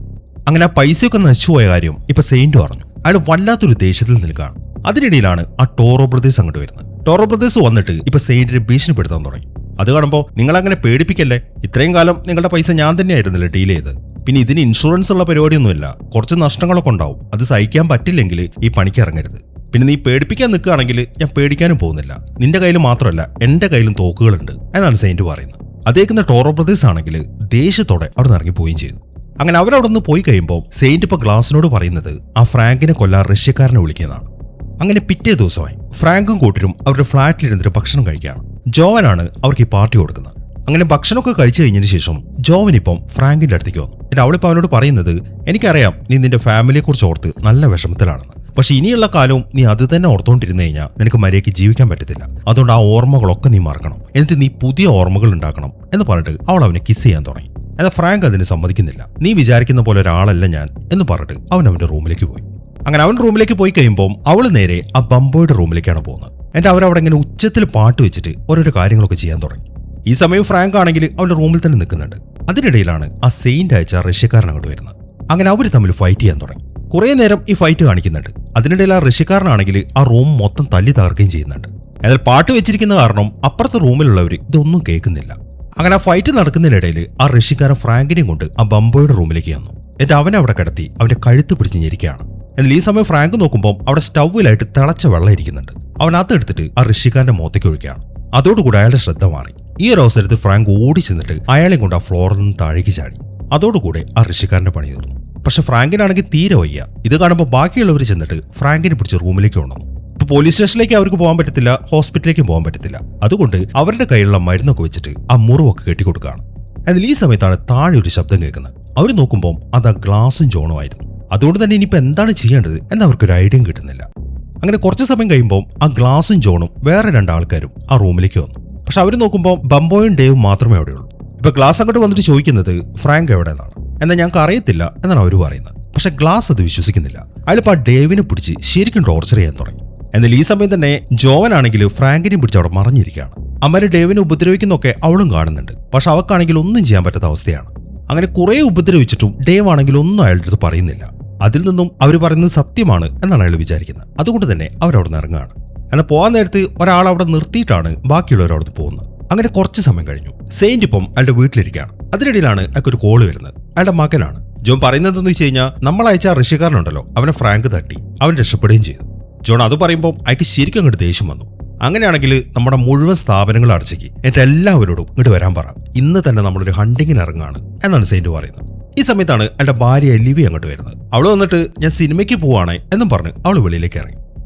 അങ്ങനെ ആ പൈസയൊക്കെ നശിച്ചുപോയ കാര്യം ഇപ്പൊ സെയിന്റ് പറഞ്ഞു. അയാൾ വല്ലാത്തൊരു ദേഷ്യത്തിൽ നിൽക്കുകയാണ്. അതിനിടയിലാണ് ആ ടോറോ ബ്രദേഴ്സ് അങ്ങോട്ട് വരുന്നത്. ടോറോ ബ്രദേഴ്സ് വന്നിട്ട് ഇപ്പൊ സെയിന്റിനെ ഭീഷണിപ്പെടുത്താൻ തുടങ്ങി. അത് കാണുമ്പോൾ നിങ്ങൾ അങ്ങനെ പേടിപ്പിക്കല്ലേ, ഇത്രയും കാലം നിങ്ങളുടെ പൈസ ഞാൻ തന്നെയായിരുന്നില്ലേ ഡീൽ ചെയ്ത്, പിന്നെ ഇതിന് ഇൻഷുറൻസ് ഉള്ള പരിപാടിയൊന്നുമില്ല, കുറച്ച് നഷ്ടങ്ങളൊക്കെ ഉണ്ടാവും, അത് സഹിക്കാൻ പറ്റില്ലെങ്കിൽ ഈ പണിക്ക് ഇറങ്ങരുത്. പിന്നെ നീ പേടിപ്പിക്കാൻ നിൽക്കുകയാണെങ്കിൽ ഞാൻ പേടിക്കാനും പോകുന്നില്ല, നിന്റെ കയ്യിൽ മാത്രമല്ല എന്റെ കയ്യിലും തോക്കുകളുണ്ട് എന്നാണ് സെയിന്റ് പറയുന്നത്. അതേക്കുന്ന ടോറോ ബ്രദേഴ്സ് ആണെങ്കിൽ ദേഷ്യത്തോടെ അവിടെ നിന്ന് ഇറങ്ങിപ്പോവുകയും ചെയ്തു. അങ്ങനെ അവരവിടെ നിന്ന് പോയി കഴിയുമ്പോൾ സെയിന്റ് ഇപ്പൊ ഗ്ലാസിനോട് പറയുന്നത് ആ ഫ്രാങ്കിനെ കൊല്ലാൻ റഷ്യക്കാരനെ വിളിക്കുന്നതാണ്. അങ്ങനെ പിറ്റേ ദിവസമായി ഫ്രാങ്കും കൂട്ടരും അവരുടെ ഫ്ളാറ്റിലിരുന്നിട്ട് ഭക്ഷണം കഴിക്കുകയാണ്. ജോവനാണ് അവർക്ക് ഈ പാർട്ടി കൊടുക്കുന്നത്. അങ്ങനെ ഭക്ഷണമൊക്കെ കഴിച്ചു കഴിഞ്ഞതിന് ശേഷം ജോവൻ ഇപ്പം ഫ്രാങ്കിന്റെ അടുത്തേക്ക് വന്നു. എന്നിട്ട് അവളിപ്പോൾ അവനോട് പറയുന്നത്, എനിക്കറിയാം നീ നിന്റെ ഫാമിലിയെ കുറിച്ച് ഓർത്ത് നല്ല വിഷമത്തിലാണെന്ന്, പക്ഷെ ഇനിയുള്ള കാലവും നീ അത് തന്നെ ഓർത്തുകൊണ്ടിരുന്നു കഴിഞ്ഞാൽ നിനക്ക് മര്യാദയ്ക്ക് ജീവിക്കാൻ പറ്റത്തില്ല. അതുകൊണ്ട് ആ ഓർമ്മകളൊക്കെ നീ മറക്കണം, എന്നിട്ട് നീ പുതിയ ഓർമ്മകൾ ഉണ്ടാക്കണം എന്ന് പറഞ്ഞിട്ട് അവൾ അവനെ കിസ് ചെയ്യാൻ തുടങ്ങി. എന്നാൽ ഫ്രാങ്ക് അതിന് സമ്മതിക്കുന്നില്ല. നീ വിചാരിക്കുന്ന പോലെ ഒരാളല്ല ഞാൻ എന്ന് പറഞ്ഞിട്ട് അവൻ അവന്റെ റൂമിലേക്ക് പോയി. അങ്ങനെ അവൻ റൂമിലേക്ക് പോയി കഴിയുമ്പോൾ അവള് നേരെ ആ ബംബോയുടെ റൂമിലേക്കാണ് പോകുന്നത്. എന്നിട്ട് അവരവിടെ ഇങ്ങനെ ഉച്ചത്തിൽ പാട്ട് വെച്ചിട്ട് ഓരോരോ കാര്യങ്ങളൊക്കെ ചെയ്യാൻ തുടങ്ങി. ഈ സമയം ഫ്രാങ്ക് ആണെങ്കിൽ അവന്റെ റൂമിൽ തന്നെ നിൽക്കുന്നുണ്ട്. അതിനിടയിലാണ് ആ സെയിന്റ് അയച്ച റഷ്യക്കാരൻ അങ്ങോട്ട് വരുന്നത്. അങ്ങനെ അവർ തമ്മിൽ ഫൈറ്റ് ചെയ്യാൻ തുടങ്ങി. കുറെ നേരം ഈ ഫൈറ്റ് കാണിക്കുന്നുണ്ട്. അതിനിടയിൽ ആ റഷ്യക്കാരനാണെങ്കിൽ ആ റൂം മൊത്തം തല്ലി തകർക്കുകയും ചെയ്യുന്നുണ്ട്. എന്നാൽ പാട്ട് വെച്ചിരിക്കുന്ന കാരണം അപ്പുറത്തെ റൂമിലുള്ളവർ ഇതൊന്നും കേൾക്കുന്നില്ല. അങ്ങനെ ആ ഫൈറ്റ് നടക്കുന്നതിനിടയിൽ ആ റഷ്യക്കാരൻ ഫ്രാങ്കിനെയും കൊണ്ട് ആ ബംബോയുടെ റൂമിലേക്ക് വന്നു. എന്നിട്ട് അവനെ അവിടെ കിടത്തി അവന്റെ കഴുത്ത് പിടിച്ച് ഞെരിക്കുകയാണ്. എന്നാൽ ഈ സമയം ഫ്രാങ്ക് നോക്കുമ്പോൾ അവിടെ സ്റ്റൗവിലായിട്ട് തിളച്ച വെള്ളം ഇരിക്കുന്നുണ്ട്. അവൻ അതെടുത്തിട്ട് ആ റഷ്യക്കാരന്റെ മുഖത്തേക്ക് ഒഴിക്കുകയാണ്. അതോടുകൂടി അയാളുടെ ശ്രദ്ധ മാറി. ഈ ഒരു അവസരത്തിൽ ഫ്രാങ്ക് ഓടി ചെന്നിട്ട് അയാളെ കൊണ്ട് ആ ഫ്ലോറിൽ നിന്ന് താഴേക്ക് ചാടി. അതോടുകൂടെ ആ റഷ്യക്കാരന്റെ പണി തീർന്നു. പക്ഷെ ഫ്രാങ്കിനാണെങ്കിൽ തീരെ വയ്യ. ഇത് കാണുമ്പോൾ ബാക്കിയുള്ളവർ ചെന്നിട്ട് ഫ്രാങ്കിനെ പിടിച്ച് റൂമിലേക്ക് കൊണ്ടുവന്നു. ഇപ്പൊ പോലീസ് സ്റ്റേഷനിലേക്ക് അവർക്ക് പോകാൻ പറ്റത്തില്ല, ഹോസ്പിറ്റലിലേക്കും പോകാൻ പറ്റത്തില്ല. അതുകൊണ്ട് അവരുടെ കയ്യിലുള്ള മരുന്നൊക്കെ വെച്ചിട്ട് ആ മുറിവൊക്കെ കെട്ടിക്കൊടുക്കുകയാണ്. എന്നാൽ ഈ സമയത്താണ് താഴെ ഒരു ശബ്ദം കേൾക്കുന്നത്. അവർ നോക്കുമ്പോൾ അത് ആ ഗ്ലാസും ജോണുമായിരുന്നു. അതുകൊണ്ട് തന്നെ ഇനിയിപ്പോൾ എന്താണ് ചെയ്യേണ്ടത് എന്ന് അവർക്കൊരു ഐഡിയയും കിട്ടുന്നില്ല. അങ്ങനെ കുറച്ച് സമയം കഴിയുമ്പോൾ ആ ഗ്ലാസും ജോണും വേറെ രണ്ടാൾക്കാരും ആ റൂമിലേക്ക് വന്നു. പക്ഷെ അവർ നോക്കുമ്പോൾ ബംബോയും ഡേവും മാത്രമേ അവിടെയുള്ളൂ. ഇപ്പൊ ഗ്ലാസ് അങ്ങോട്ട് വന്നിട്ട് ചോദിക്കുന്നത് ഫ്രാങ്ക് എവിടെ നിന്നാണ്. എന്നാൽ ഞങ്ങൾക്ക് അറിയത്തില്ല എന്നാണ് അവർ പറയുന്നത്. പക്ഷെ ഗ്ലാസ് അത് വിശ്വസിക്കുന്നില്ല. അയാളിപ്പോൾ ആ ഡേവിനെ പിടിച്ച് ശരിക്കും ടോർച്ചർ ചെയ്യാൻ തുടങ്ങി. എന്നാൽ ഈ സമയം തന്നെ ജോവനാണെങ്കിൽ ഫ്രാങ്കിനെ പിടിച്ച് അവിടെ മറിഞ്ഞിരിക്കുകയാണ്. അമ്മര് ഡേവിനെ ഉപദ്രവിക്കുന്നൊക്കെ അവളും കാണുന്നുണ്ട്. പക്ഷെ അവക്കാണെങ്കിൽ ഒന്നും ചെയ്യാൻ പറ്റാത്ത അവസ്ഥയാണ്. അങ്ങനെ കുറെ ഉപദ്രവിച്ചിട്ടും ഡേവ് ആണെങ്കിൽ ഒന്നും അയാളുടെ അടുത്ത് പറയുന്നില്ല. അതിൽ നിന്നും അവർ പറയുന്നത് സത്യമാണ് എന്നാണ് അയാൾ വിചാരിക്കുന്നത്. അതുകൊണ്ട് തന്നെ അവരവിടെ നിന്ന് ഇറങ്ങുകയാണ്. എന്നാൽ പോകാൻ നേരത്ത് ഒരാൾ അവിടെ നിർത്തിയിട്ടാണ് ബാക്കിയുള്ളവർ അവിടെ പോകുന്നത്. അങ്ങനെ കുറച്ച് സമയം കഴിഞ്ഞു. സെയിന്റ് ഇപ്പം അയാളുടെ വീട്ടിലിരിക്കുകയാണ്. അതിനിടയിലാണ് അയാൾക്ക് ഒരു കോള് വരുന്നത്. അയാളുടെ മകനാണ്. ജോൺ പറയുന്നത് എന്താണെന്ന് വെച്ച് കഴിഞ്ഞാൽ, നമ്മൾ അയച്ച റഷ്യക്കാരനുണ്ടല്ലോ അവനെ ഫ്രാങ്ക് തട്ടി, അവൻ രക്ഷപ്പെടുകയും ചെയ്തു. ജോൺ അത് പറയുമ്പോൾ അയാൾക്ക് ശരിക്കും അങ്ങോട്ട് ദേഷ്യം വന്നു. അങ്ങനെയാണെങ്കിൽ നമ്മുടെ മുഴുവൻ സ്ഥാപനങ്ങൾ അടച്ചേക്ക്, എന്നിട്ട് എല്ലാവരോടും ഇങ്ങോട്ട് വരാൻ പറ, ഇന്ന് തന്നെ നമ്മളൊരു ഹണ്ടിങ്ങിന് ഇറങ്ങുകയാണ് എന്നാണ് സെയിന്റ് പറയുന്നത്. ഈ സമയത്താണ് അയാളുടെ ഭാര്യ ലിവി അങ്ങോട്ട് വരുന്നത്. അവൾ വന്നിട്ട് ഞാൻ സിനിമയ്ക്ക് പോവാണ് എന്നും പറഞ്ഞ് അവൾ വെളിയിലേക്ക് ഇറങ്ങി.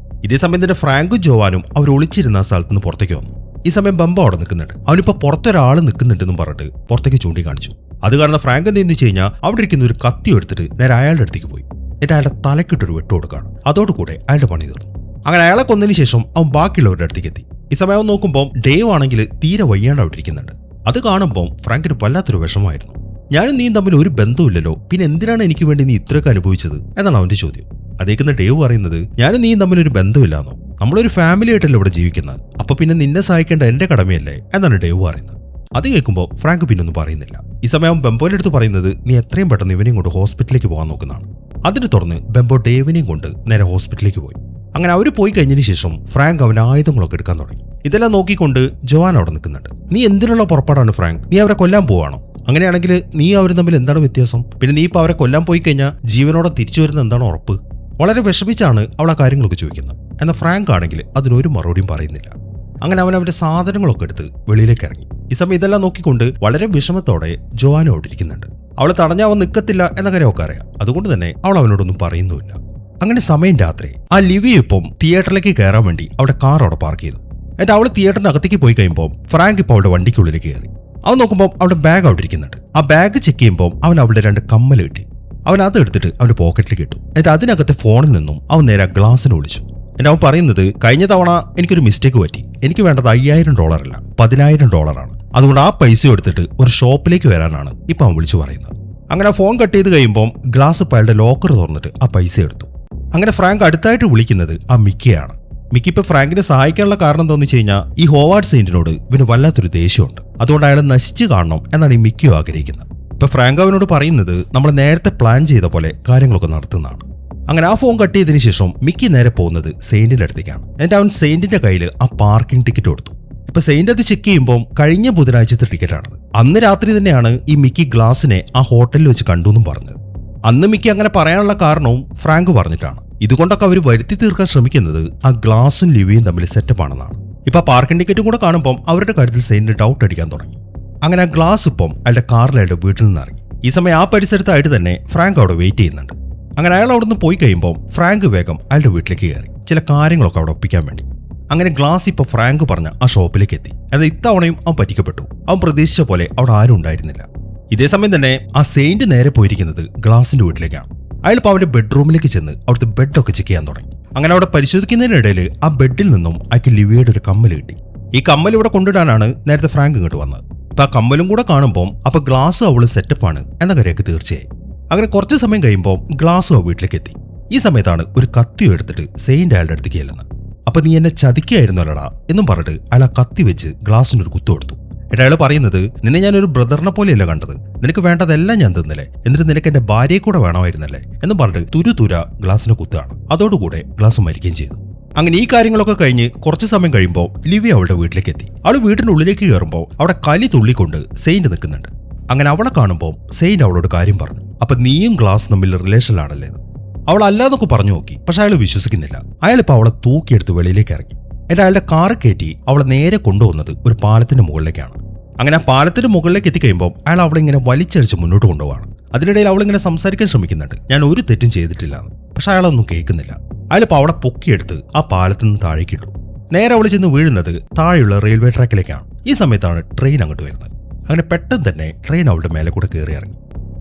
ഇതേ സമയം തന്നെ ഫ്രാങ്കും ജോവാനും അവർ ഒളിച്ചിരുന്ന സ്ഥലത്ത് നിന്ന് പുറത്തേക്ക് വന്നു. ഈ സമയം ബംബ അവിടെ നിൽക്കുന്നുണ്ട്. അവനിപ്പോ പുറത്തൊരാൾ നിൽക്കുന്നുണ്ടെന്നും പറഞ്ഞിട്ട് പുറത്തേക്ക് ചൂണ്ടിക്കാണിച്ചു. അത് കാണുന്ന ഫ്രാങ്ക് എന്ത് ചെയ്യുന്നു കഴിഞ്ഞാൽ അവിടെ ഇരിക്കുന്ന ഒരു കത്തി എടുത്തിട്ട് നേരെ അയാളുടെ അടുത്തേക്ക് പോയി. എന്നിട്ട് അയാളുടെ തലക്കിട്ടൊരു വെട്ട് കൊടുക്കുകയാണ്. അതോടുകൂടെ അയാളുടെ പണി തീർന്നു. അങ്ങനെ അയാളെ കൊന്നതിന് ശേഷം അവൻ ബാക്കിയുള്ളവരുടെ അടുത്തേക്ക് എത്തി. ഈ സമയം അവൻ നോക്കുമ്പോൾ ഡേവ് ആണെങ്കിൽ തീരെ വയ്യാണ്ട് അവിടെ ഇരിക്കുന്നുണ്ട്. അത് കാണുമ്പോൾ ഫ്രാങ്കിന് വല്ലാത്തൊരു വിഷമമായിരുന്നു. ഞാനും നീയും തമ്മിൽ ഒരു ബന്ധമില്ലല്ലോ, പിന്നെ എന്തിനാണ് എനിക്ക് വേണ്ടി നീ ഇത്രയൊക്കെ അനുഭവിച്ചത് എന്നാണ് അവന്റെ ചോദ്യം. അതേക്കുന്ന ഡേവ് പറയുന്നത്, ഞാനും നീയും തമ്മിലൊരു ബന്ധമില്ലാന്നോ, നമ്മളൊരു ഫാമിലി ആയിട്ടല്ലോ ഇവിടെ ജീവിക്കുന്നത്, അപ്പൊ പിന്നെ നിന്നെ സഹായിക്കേണ്ട എന്റെ കടമയല്ലേ എന്നാണ് ഡേവ് പറയുന്നത്. അത് കേൾക്കുമ്പോൾ ഫ്രാങ്ക് പിന്നൊന്നും പറയുന്നില്ല. ഈ സമയം ബെമ്പോയുടെ അടുത്ത് പറയുന്നത്, നീ എത്രയും പെട്ടെന്ന് ഇവനെയും കൊണ്ട് ഹോസ്പിറ്റലിലേക്ക് പോകാൻ നോക്കുന്നതാണ്. അതിനെ തുടർന്ന് ബെമ്പോ ഡേവിനെയും കൊണ്ട് നേരെ ഹോസ്പിറ്റലിലേക്ക് പോയി. അങ്ങനെ അവർ പോയി കഴിഞ്ഞതിന് ശേഷം ഫ്രാങ്ക് അവന്റെ ആയുധങ്ങളൊക്കെ എടുക്കാൻ തുടങ്ങി. ഇതെല്ലാം നോക്കിക്കൊണ്ട് ജോവാൻ അവിടെ നിൽക്കുന്നുണ്ട്. നീ എന്തിനുള്ള പുറപ്പാടാണ് ഫ്രാങ്ക്? നീ അവരെ കൊല്ലാൻ പോവാണോ? അങ്ങനെയാണെങ്കിൽ നീ അവരും തമ്മിൽ എന്താണ് വ്യത്യാസം? പിന്നെ നീ ഇപ്പോൾ അവരെ കൊല്ലാൻ പോയി കഴിഞ്ഞാൽ ജീവനോടെ തിരിച്ചു വരുന്ന എന്താണ് ഉറപ്പ്? വളരെ വിഷമിച്ചാണ് അവൾ ആ കാര്യങ്ങളൊക്കെ ചോദിക്കുന്നത്. എന്നാൽ ഫ്രാങ്ക് ആണെങ്കിൽ അതിനൊരു മറുപടിയും പറയുന്നില്ല. അങ്ങനെ അവൻ അവന്റെ സാധനങ്ങളൊക്കെ എടുത്ത് വെളിയിലേക്ക് ഇറങ്ങി. ഈ സമയം ഇതെല്ലാം നോക്കിക്കൊണ്ട് വളരെ വിഷമത്തോടെ ജോവാനും അവിടെ ഇരിക്കുന്നുണ്ട്. അവൾ തടഞ്ഞാൽ അവൻ നിൽക്കത്തില്ല എന്ന കാര്യം ഒക്കെ അറിയാം. അതുകൊണ്ട് തന്നെ അവൾ അവനോടൊന്നും പറയുന്നുമില്ല. അങ്ങനെ സമയം രാത്രി ആ ലിവി ഇപ്പം തിയേറ്ററിലേക്ക് കയറാൻ വേണ്ടി അവിടെ കാർ അവിടെ പാർക്ക് ചെയ്തു. എന്നിട്ട് അവൾ തിയേറ്ററിന് അകത്തേക്ക് പോയി കഴിയുമ്പോൾ ഫ്രാങ്ക് ഇപ്പോൾ അവളുടെ വണ്ടിക്കുള്ളിലേക്ക് കയറി. അവൻ നോക്കുമ്പോൾ അവളുടെ ബാഗ് അവിടെ ഇരിക്കുന്നുണ്ട്. ആ ബാഗ് ചെക്ക് ചെയ്യുമ്പോൾ അവൻ അവളുടെ 2 കമ്മൽ കിട്ടി. അവൻ അത് എടുത്തിട്ട് അവന്റെ പോക്കറ്റിലേക്ക് ഇട്ടു. എന്നിട്ട് അതിനകത്തെ ഫോണിൽ നിന്നും അവൻ നേരെ ഗ്ലാസിന് വിളിച്ചു. എന്നിട്ട് അവൻ പറയുന്നത്, കഴിഞ്ഞ തവണ എനിക്കൊരു മിസ്റ്റേക്ക് പറ്റി, എനിക്ക് വേണ്ടത് $5000 അല്ല, $10000. അതുകൊണ്ട് ആ പൈസ എടുത്തിട്ട് ഒരു ഷോപ്പിലേക്ക് വരാനാണ് ഇപ്പൊ അവൻ വിളിച്ചു പറയുന്നത്. അങ്ങനെ ഫോൺ കട്ട് ചെയ്ത് കഴിയുമ്പോൾ ഗ്ലാസ് അയാളുടെ ലോക്കർ തുറന്നിട്ട് ആ പൈസ എടുത്തു. അങ്ങനെ ഫ്രാങ്ക് അടുത്തായിട്ട് വിളിക്കുന്നത് ആ മിക്കിയാണ്. മിക്കി ഇപ്പൊ ഫ്രാങ്കിനെ സഹായിക്കാനുള്ള കാരണം എന്താണെന്ന് വെച്ച് കഴിഞ്ഞാൽ ഈ ഹോവാർഡ് സെയിന്റിനോട് ഇവന് വല്ലാത്തൊരു ദേഷ്യമുണ്ട്. അതുകൊണ്ട് അയാളെ നശിച്ചു കാണണം എന്നാണ് ഈ മിക്കിയോ ആഗ്രഹിക്കുന്നത്. ഇപ്പൊ ഫ്രാങ്ക് അവനോട് പറയുന്നത് നമ്മൾ നേരത്തെ പ്ലാൻ ചെയ്ത പോലെ കാര്യങ്ങളൊക്കെ നടത്തുന്നതാണ്. അങ്ങനെ ആ ഫോൺ കട്ട് ചെയ്തതിനു ശേഷം മിക്കി നേരെ പോകുന്നത് സെയിന്റിന്റെ അടുത്തേക്കാണ്. എന്നിട്ട് അവൻ സെയിന്റിന്റെ കയ്യിൽ ആ പാർക്കിംഗ് ടിക്കറ്റ് കൊടുത്തു. ഇപ്പൊ സെയിന്റ് അത് ചെക്ക് ചെയ്യുമ്പോൾ കഴിഞ്ഞ ബുധനാഴ്ചത്തെ ടിക്കറ്റാണത്. അന്ന് രാത്രി തന്നെയാണ് ഈ മിക്കി ഗ്ലാസിനെ ആ ഹോട്ടലിൽ വെച്ച് കണ്ടു എന്നും പറഞ്ഞത്. അന്ന് മിക്കി അങ്ങനെ പറയാനുള്ള കാരണവും ഫ്രാങ്ക് പറഞ്ഞിട്ടാണ്. ഇതുകൊണ്ടൊക്കെ അവർ വരുത്തി തീർക്കാൻ ശ്രമിക്കുന്നത് ആ ഗ്ലാസും ലിവിയും തമ്മിൽ സെറ്റപ്പ് ആണെന്നാണ്. ഇപ്പൊ പാർക്കിംഗ് ടിക്കറ്റും കൂടെ കാണുമ്പോൾ അവരുടെ കാര്യത്തിൽ സെയിന്റിന് ഡൗട്ട് അടിക്കാൻ തുടങ്ങി. അങ്ങനെ ആ ഗ്ലാസ് ഇപ്പം അയാളുടെ കാറിൽ അയാളുടെ വീട്ടിൽ നിന്ന് ഇറങ്ങി. ഈ സമയം ആ പരിസരത്തായിട്ട് തന്നെ ഫ്രാങ്ക് അവിടെ വെയിറ്റ് ചെയ്യുന്നുണ്ട്. അങ്ങനെ അയാൾ അവിടെ നിന്ന് പോയി കഴിയുമ്പോൾ ഫ്രാങ്ക് വേഗം അയാളുടെ വീട്ടിലേക്ക് കയറി ചില കാര്യങ്ങളൊക്കെ അവിടെ ഒപ്പിക്കാൻ വേണ്ടി. അങ്ങനെ ഗ്ലാസ് ഇപ്പൊ ഫ്രാങ്ക് പറഞ്ഞ ആ ഷോപ്പിലേക്ക് എത്തി. അത് ഇത്തവണയും അവൻ പറ്റിക്കപ്പെട്ടു. അവൻ പ്രതീക്ഷിച്ച പോലെ അവിടെ ആരും ഉണ്ടായിരുന്നില്ല. ഇതേ സമയം തന്നെ ആ സെയിന്റ് നേരെ പോയിരിക്കുന്നത് ഗ്ലാസിന്റെ വീട്ടിലേക്കാണ്. അയാൾ ഇപ്പോൾ അവന്റെ ബെഡ്റൂമിലേക്ക് ചെന്ന് അവിടുത്തെ ബെഡൊക്കെ ചെക്ക് ചെയ്യാൻ തുടങ്ങി. അങ്ങനെ അവിടെ പരിശോധിക്കുന്നതിനിടയിൽ ആ ബെഡിൽ നിന്നും അയാൾക്ക് ലിവിയുടെ ഒരു കമ്മൽ കിട്ടി. ഈ കമ്മൽ ഇവിടെ കൊണ്ടിടാനാണ് നേരത്തെ ഫ്രാങ്ക് ഇങ്ങോട്ട് വന്നത്. ഇപ്പൊ ആ കമ്മലും കൂടെ കാണുമ്പോൾ അപ്പൊ ഗ്ലാസും അവള് സെറ്റപ്പാണ് എന്ന കാര്യമൊക്കെ തീർച്ചയായും. അങ്ങനെ കുറച്ച് സമയം കഴിയുമ്പോൾ ഗ്ലാസും ആ വീട്ടിലേക്ക് എത്തി. ഈ സമയത്താണ് ഒരു കത്തി എടുത്തിട്ട് സെയിന്റ് അയാളുടെ അടുത്തേക്ക് ചെല്ലുന്നത്. അപ്പൊ നീ എന്നെ ചതിക്കായിരുന്നല്ലോടാ എന്നും പറഞ്ഞിട്ട് അയാൾ ആ കത്തി വെച്ച് ഗ്ലാസിനൊരു കുത്തു കൊടുത്തു. അയാൾ പറയുന്നത്, നിന്നെ ഞാനൊരു ബ്രദറിനെ പോലെയല്ല കണ്ടത്, നിനക്ക് വേണ്ടതെല്ലാം ഞാൻ തന്നില്ലേ, എന്നിട്ട് നിനക്ക് എന്റെ ഭാര്യയെ കൂടെ വേണമായിരുന്നല്ലേ എന്നും പറഞ്ഞിട്ട് തുരുതുര ഗ്ലാസിനെ കുത്താണ്. അതോടുകൂടെ ഗ്ലാസ് മരിക്കുകയും ചെയ്തു. അങ്ങനെ ഈ കാര്യങ്ങളൊക്കെ കഴിഞ്ഞ് കുറച്ച് സമയം കഴിയുമ്പോൾ ലിവി അവളുടെ വീട്ടിലേക്ക് എത്തി. അവൾ വീടിന്റെ ഉള്ളിലേക്ക് കയറുമ്പോൾ അവിടെ കലി തുള്ളിക്കൊണ്ട് സെയിന്റ് നിൽക്കുന്നുണ്ട്. അങ്ങനെ അവളെ കാണുമ്പോൾ സെയിന്റ് അവളോട് കാര്യം പറഞ്ഞു. അപ്പൊ നീയും ഗ്ലാസ് തമ്മിൽ റിലേഷനിലാണല്ലേ? അവൾ അല്ലാന്നൊക്കെ പറഞ്ഞു നോക്കി. പക്ഷെ അയാൾ വിശ്വസിക്കുന്നില്ല. അയാളിപ്പോ അവളെ തൂക്കിയെടുത്ത് വെളിയിലേക്ക് ഇറങ്ങി. എന്നിട്ട് അയാളുടെ കാറ് കയറ്റി അവളെ നേരെ കൊണ്ടുപോകുന്നത് ഒരു പാലത്തിന്റെ മുകളിലേക്കാണ്. അങ്ങനെ ആ പാലത്തിന്റെ മുകളിലേക്ക് എത്തിക്കഴിയുമ്പോൾ അയാൾ അവളെ ഇങ്ങനെ വലിച്ചടിച്ച് മുന്നോട്ട് കൊണ്ടുപോവാണ്. അതിനിടയിൽ അവളിങ്ങനെ സംസാരിക്കാൻ ശ്രമിക്കുന്നുണ്ട്, ഞാൻ ഒരു തെറ്റും ചെയ്തിട്ടില്ല. പക്ഷെ അയാളൊന്നും കേൾക്കുന്നില്ല. അയാളിപ്പോൾ അവളെ പൊക്കിയെടുത്ത് ആ പാലത്തിൽ നിന്ന് താഴേക്ക് ഇട്ടു. നേരെ അവൾ ചെന്ന് വീഴുന്നത് താഴെയുള്ള റെയിൽവേ ട്രാക്കിലേക്കാണ്. ഈ സമയത്താണ് ട്രെയിൻ അങ്ങോട്ട് വരുന്നത്. അങ്ങനെ പെട്ടെന്ന് തന്നെ ട്രെയിൻ അവളുടെ മേലെ കൂടെ കയറി ഇറങ്ങി.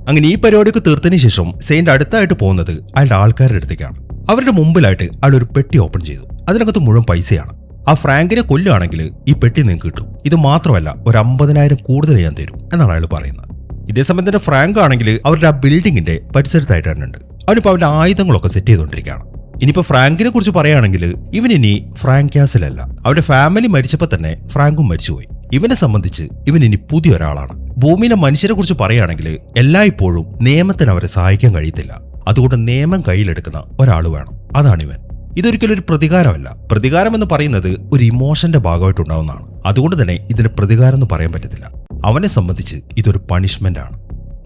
അങ്ങനെ ഈ പരിപാടിയൊക്കെ തീർത്തതിന് ശേഷം സെയിന്റ് അടുത്തായിട്ട് പോകുന്നത് അയാളുടെ ആൾക്കാരുടെ അടുത്തേക്കാണ്. അവരുടെ മുമ്പിലായിട്ട് അയാൾ ഒരു പെട്ടി ഓപ്പൺ ചെയ്തു. അതിനകത്ത് മുഴുവൻ പൈസയാണ്. ആ ഫ്രാങ്കിനെ കൊല്ലുകയാണെങ്കിൽ ഈ പെട്ടി നിങ്ങൾക്ക് കിട്ടും. ഇത് മാത്രമല്ല, ഒരു 50,000 കൂടുതൽ ഞാൻ തരും എന്നാണ് അയാൾ പറയുന്നത്. ഇതേസമയം തന്നെ ഫ്രാങ്ക് ആണെങ്കിൽ അവരുടെ ആ ബിൽഡിങ്ങിന്റെ പരിസരത്തായിട്ട് തന്നെ ഉണ്ട്. അവനിപ്പോൾ അവന്റെ ആയുധങ്ങളൊക്കെ സെറ്റ് ചെയ്തുകൊണ്ടിരിക്കുകയാണ്. ഇനിയിപ്പോൾ ഫ്രാങ്കിനെ കുറിച്ച് പറയുകയാണെങ്കിൽ ഇവനിനി ഫ്രാങ്ക് ക്യാസിലല്ല. അവന്റെ ഫാമിലി മരിച്ചപ്പോൾ തന്നെ ഫ്രാങ്കും മരിച്ചുപോയി. ഇവനെ സംബന്ധിച്ച് ഇവനിനി പുതിയൊരാളാണ്. ഭൂമിയിലെ മനുഷ്യരെ കുറിച്ച് പറയുകയാണെങ്കിൽ എല്ലായ്പ്പോഴും നിയമത്തിന് അവരെ സഹായിക്കാൻ കഴിയത്തില്ല. അതുകൊണ്ട് നിയമം കയ്യിലെടുക്കുന്ന ഒരാൾ വേണം. അതാണിവൻ. ഇതൊരിക്കലും ഒരു പ്രതികാരമല്ല. പ്രതികാരം എന്ന് പറയുന്നത് ഒരു ഇമോഷന്റെ ഭാഗമായിട്ടുണ്ടാവുന്നതാണ്. അതുകൊണ്ട് തന്നെ ഇതിന് പ്രതികാരം എന്ന് പറയാൻ പറ്റത്തില്ല. അവനെ സംബന്ധിച്ച് ഇതൊരു പണിഷ്മെന്റ് ആണ്.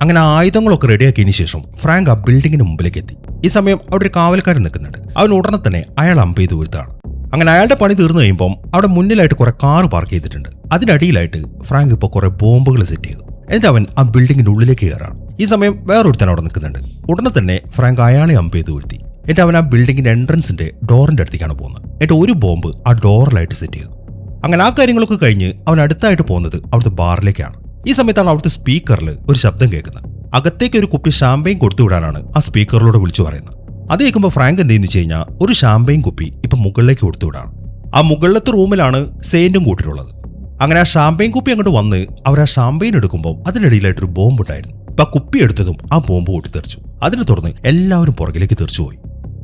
അങ്ങനെ ആയുധങ്ങളൊക്കെ റെഡിയാക്കിയതിനു ശേഷം ഫ്രാങ്ക് ആ ബിൽഡിങ്ങിന് മുമ്പിലേക്ക് എത്തി. ഈ സമയം അവിടെ ഒരു കാവൽക്കാരൻ നിൽക്കുന്നുണ്ട്. അവൻ ഉടനെ തന്നെ അയാൾ അമ്പ് ചെയ്ത് വീഴ്ത്താണ്. അങ്ങനെ അയാളുടെ പണി തീർന്നു കഴിയുമ്പോൾ അവിടെ മുന്നിലായിട്ട് കുറെ കാറ് പാർക്ക് ചെയ്തിട്ടുണ്ട്. അതിനടിയിലായിട്ട് ഫ്രാങ്ക് ഇപ്പോൾ കുറെ ബോംബുകൾ സെറ്റ് ചെയ്തു. എന്നിട്ട് അവൻ ആ ബിൽഡിങ്ങിന്റെ ഉള്ളിലേക്ക് കയറാണ്. ഈ സമയം വേറൊരുത്തൻ അവിടെ നിൽക്കുന്നുണ്ട്. ഉടനെ തന്നെ ഫ്രാങ്ക് അയാളെ അമ്പ് ചെയ്ത് വീഴ്ത്തി. എന്നിട്ട് അവൻ ആ ബിൽഡിങ്ങിന്റെ എൻട്രൻസിന്റെ ഡോറിന്റെ അടുത്തേക്കാണ് പോകുന്നത്. എന്നിട്ട് ഒരു ബോംബ് ആ ഡോറിലായിട്ട് സെറ്റ് ചെയ്തു. അങ്ങനെ ആ കാര്യങ്ങളൊക്കെ കഴിഞ്ഞ് അവൻ അടുത്തായിട്ട് പോകുന്നത് അവിടുത്തെ ബാറിലേക്കാണ്. ഈ സമയത്താണ് അവിടുത്തെ സ്പീക്കറിൽ ഒരു ശബ്ദം കേൾക്കുന്നത്. അകത്തേക്ക് ഒരു കുപ്പി ഷാമ്പയിൻ കൊടുത്തുവിടാനാണ് ആ സ്പീക്കറിലൂടെ വിളിച്ചു പറയുന്നത്. അത് കേൾക്കുമ്പോൾ ഫ്രാങ്ക് എന്ത് ചെയ്യുന്നു വെച്ച് കഴിഞ്ഞാൽ ഒരു ഷാമ്പയിൻ കുപ്പി ഇപ്പൊ മുകളിലേക്ക് കൊടുത്തുവിടാണ്. ആ മുകളിലത്തെ റൂമിലാണ് സെയിന്റും കൂട്ടിയിട്ടുള്ളത്. അങ്ങനെ ആ ഷാമ്പയിൻ കുപ്പി അങ്ങോട്ട് വന്ന് അവർ ആ ഷാമ്പയിൻ എടുക്കുമ്പോൾ അതിനിടയിലായിട്ടൊരു ബോംബ് ഉണ്ടായിരുന്നു. അപ്പൊ ആ കുപ്പി എടുത്തതും ആ ബോംബ് പൊട്ടിത്തെറിച്ചു. അതിനെ തുടർന്ന് എല്ലാവരും പുറകിലേക്ക് തെറിച്ചുപോയി.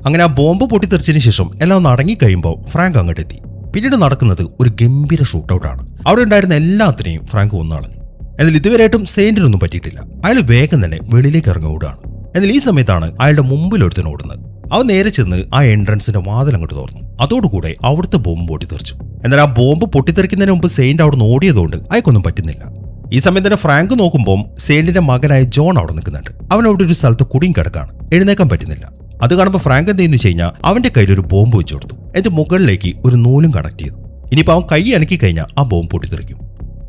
അങ്ങനെ ആ ബോംബ് പൊട്ടിത്തെറിച്ചതിന് ശേഷം എല്ലാം ഒന്ന് അടങ്ങിക്കഴിയുമ്പോൾ ഫ്രാങ്ക് അങ്ങോട്ടെത്തി. പിന്നീട് നടക്കുന്നത് ഒരു ഗംഭീര ഷൂട്ടൗട്ടാണ്. അവിടെ ഉണ്ടായിരുന്ന എല്ലാത്തിനെയും ഫ്രാങ്ക് കൊന്നുകളഞ്ഞു. എന്നാൽ ഇതുവരെയായിട്ടും സെയിന്റിനൊന്നും പറ്റിയിട്ടില്ല. അയാൾ വേഗം തന്നെ വെളിയിലേക്ക് ഇറങ്ങി ഓടുകയാണ്. എന്നാൽ ഈ സമയത്താണ് അയാളുടെ മുമ്പിലൊരുത്തൻ ഓടുന്നത്. അവൻ നേരെ ചെന്ന് ആ എൻട്രൻസിന്റെ വാതിൽ അങ്ങോട്ട് തുറന്നു. അതോടുകൂടെ അവിടുത്തെ ബോംബ് പൊട്ടിത്തെറിച്ചു. എന്നാൽ ആ ബോംബ് പൊട്ടിത്തെറിക്കുന്നതിന് മുമ്പ് സെയിന്റ് അവിടെ നിന്ന് ഓടിയതുകൊണ്ട് അയാൾക്കൊന്നും പറ്റുന്നില്ല. ഈ സമയം തന്നെ ഫ്രാങ്ക് നോക്കുമ്പോൾ സെയിന്റിന്റെ മകനായ ജോൺ അവിടെ നിൽക്കുന്നുണ്ട്. അവൻ അവിടെ ഒരു സ്ഥലത്ത് കുടുങ്ങി കിടക്കാണ്. എഴുന്നേക്കാൻ പറ്റുന്നില്ല. അത് കാണുമ്പോൾ ഫ്രാങ്ക് എന്ത് ചെയ്യുന്നു വെച്ച് കഴിഞ്ഞാൽ അവന്റെ കയ്യിൽ ഒരു ബോംബ് വെച്ചു കൊടുത്തു. അതിന്റെ മുകളിലേക്ക് ഒരു നൂലും കണക്ട് ചെയ്തു. ഇനിയിപ്പോൾ അവൻ കൈ അനക്കി കഴിഞ്ഞാൽ ആ ബോംബ് പൊട്ടിത്തെറിക്കും.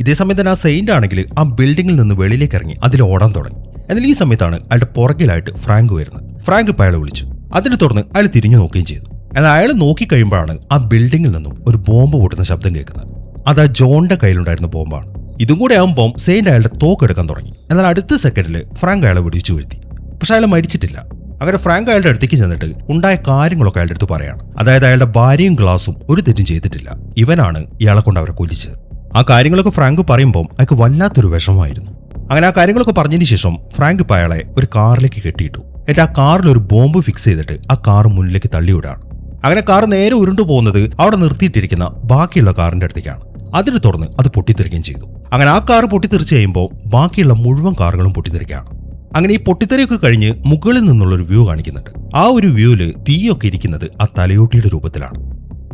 ഇതേസമയം തന്നെ ആ സെയിന്റ് ആണെങ്കിൽ ആ ബിൽഡിങ്ങിൽ നിന്ന് വെളിയിലേക്ക് ഇറങ്ങി അതിൽ ഓടാൻ തുടങ്ങി. എന്നാൽ ഈ സമയത്താണ് അയാളുടെ പുറകിലായിട്ട് ഫ്രാങ്ക് വരുന്നത്. ഫ്രാങ്ക് ഇപ്പോൾ അയാളെ വിളിച്ചു. അതിനെ തുടർന്ന് അയാൾ തിരിഞ്ഞു നോക്കുകയും ചെയ്തു. എന്നാൽ അയാൾ നോക്കിക്കഴിയുമ്പോഴാണ് ആ ബിൽഡിങ്ങിൽ നിന്നും ഒരു ബോംബ് പൊട്ടുന്ന ശബ്ദം കേൾക്കുന്നത്. അത് ആ ജോണിന്റെ കയ്യിലുണ്ടായിരുന്ന ബോംബാണ്. ഇതും കൂടെ ആകുമ്പോൾ സെയിന്റ് അയാളുടെ തോക്കെടുക്കാൻ തുടങ്ങി. എന്നാൽ അടുത്ത സെക്കൻഡിൽ ഫ്രാങ്ക് അയാളെ വെടിച്ചു വീഴ്ത്തി. പക്ഷെ അയാൾ മരിച്ചിട്ടില്ല. അങ്ങനെ ഫ്രാങ്ക് അയാളുടെ അടുത്തേക്ക് ചെന്നിട്ട് ഉണ്ടായ കാര്യങ്ങളൊക്കെ അയാളുടെ അടുത്ത് പറയാണ്. അതായത് അയാളുടെ ഭാര്യയും ഗ്ലാസും ഒരു തെറ്റും ചെയ്തിട്ടില്ല, ഇവനാണ് ഇയാളെ കൊണ്ട് അവരെ കൊല്ലിച്ചത്. ആ കാര്യങ്ങളൊക്കെ ഫ്രാങ്ക് പറയുമ്പോൾ അയാൾക്ക് വല്ലാത്തൊരു വിഷമമായിരുന്നു. അങ്ങനെ ആ കാര്യങ്ങളൊക്കെ പറഞ്ഞതിന് ശേഷം ഫ്രാങ്ക് ഇപ്പം അയാളെ ഒരു കാറിലേക്ക് കെട്ടിയിട്ടു. എന്നിട്ട് ആ കാറിൽ ഒരു ബോംബ് ഫിക്സ് ചെയ്തിട്ട് ആ കാർ മുന്നിലേക്ക് തള്ളിവിടാണ്. അങ്ങനെ കാർ നേരെ ഉരുണ്ടു പോകുന്നത് അവിടെ നിർത്തിയിട്ടിരിക്കുന്ന ബാക്കിയുള്ള കാറിന്റെ അടുത്തേക്കാണ്. അതിന് തുറന്ന് അത് പൊട്ടിത്തെറിക്കുകയും ചെയ്തു. അങ്ങനെ ആ കാർ പൊട്ടിത്തെറിച്ച് കഴിയുമ്പോൾ ബാക്കിയുള്ള മുഴുവൻ കാറുകളും പൊട്ടിത്തെറിക്കുകയാണ്. അങ്ങനെ ഈ പൊട്ടിത്തെറിയൊക്കെ കഴിഞ്ഞ് മുകളിൽ നിന്നുള്ളൊരു വ്യൂ കാണിക്കുന്നുണ്ട്. ആ ഒരു വ്യൂവില് തീയൊക്കെ ഇരിക്കുന്നത് ആ തലയോട്ടിയുടെ രൂപത്തിലാണ്.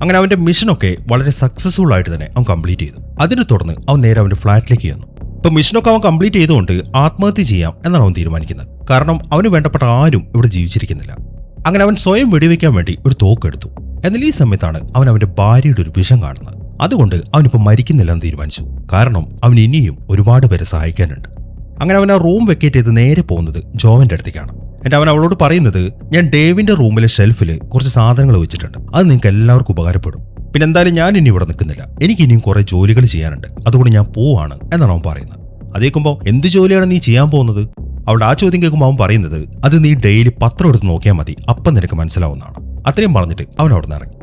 അങ്ങനെ അവന്റെ മിഷനൊക്കെ വളരെ സക്സസ്ഫുൾ ആയിട്ട് തന്നെ അവൻ കംപ്ലീറ്റ് ചെയ്തു. അതിനെ തുടർന്ന് അവൻ നേരെ അവന്റെ ഫ്ലാറ്റിലേക്ക് ചെന്നു. ഇപ്പൊ മിഷനൊക്കെ അവൻ കംപ്ലീറ്റ് ചെയ്തുകൊണ്ട് ആത്മഹത്യ ചെയ്യാം എന്നാണ് അവൻ തീരുമാനിക്കുന്നത്. കാരണം അവന് വേണ്ടപ്പെട്ട ആരും ഇവിടെ ജീവിച്ചിരിക്കുന്നില്ല. അങ്ങനെ അവൻ സ്വയം വെടിവെക്കാൻ വേണ്ടി ഒരു തോക്കെടുത്തു. എന്നാൽ ഈ സമയത്താണ് അവൻ അവന്റെ ഭാര്യയുടെ ഒരു വിഷം കാണുന്നത്. അതുകൊണ്ട് അവനിപ്പോൾ മരിക്കുന്നില്ലെന്ന് തീരുമാനിച്ചു. കാരണം അവൻ ഇനിയും ഒരുപാട് പേരെ സഹായിക്കാനുണ്ട്. അങ്ങനെ അവൻ ആ റൂം വെക്കേറ്റ് ചെയ്ത് നേരെ പോകുന്നത് ജോവന്റെ അടുത്തേക്കാണ്. എന്നിട്ട് അവൻ അവളോട് പറയുന്നത്, ഞാൻ ഡേവിന്റെ റൂമിലെ ഷെൽഫിൽ കുറച്ച് സാധനങ്ങൾ വെച്ചിട്ടുണ്ട്, അത് നിങ്ങൾക്ക് എല്ലാവർക്കും ഉപകാരപ്പെടും. പിന്നെ എന്തായാലും ഞാൻ ഇനി ഇവിടെ നിൽക്കുന്നില്ല, എനിക്ക് ഇനിയും കുറെ ജോലികൾ ചെയ്യാനുണ്ട്, അതുകൊണ്ട് ഞാൻ പോവാണ് എന്നാണ് അവൻ പറയുന്നത്. അതേക്കുമ്പോൾ എന്ത് ജോലിയാണ് നീ ചെയ്യാൻ പോകുന്നത്? അവളുടെ ആ ചോദ്യം കേൾക്കുമ്പോൾ അവൻ പറയുന്നത്, അത് നീ ഡെയിലി പത്രം എടുത്ത് നോക്കിയാൽ മതി, അപ്പം നിനക്ക് മനസ്സിലാവുന്നതാണ്. അത്രയും പറഞ്ഞിട്ട് അവൻ അവിടെ നിന്ന് ഇറങ്ങി.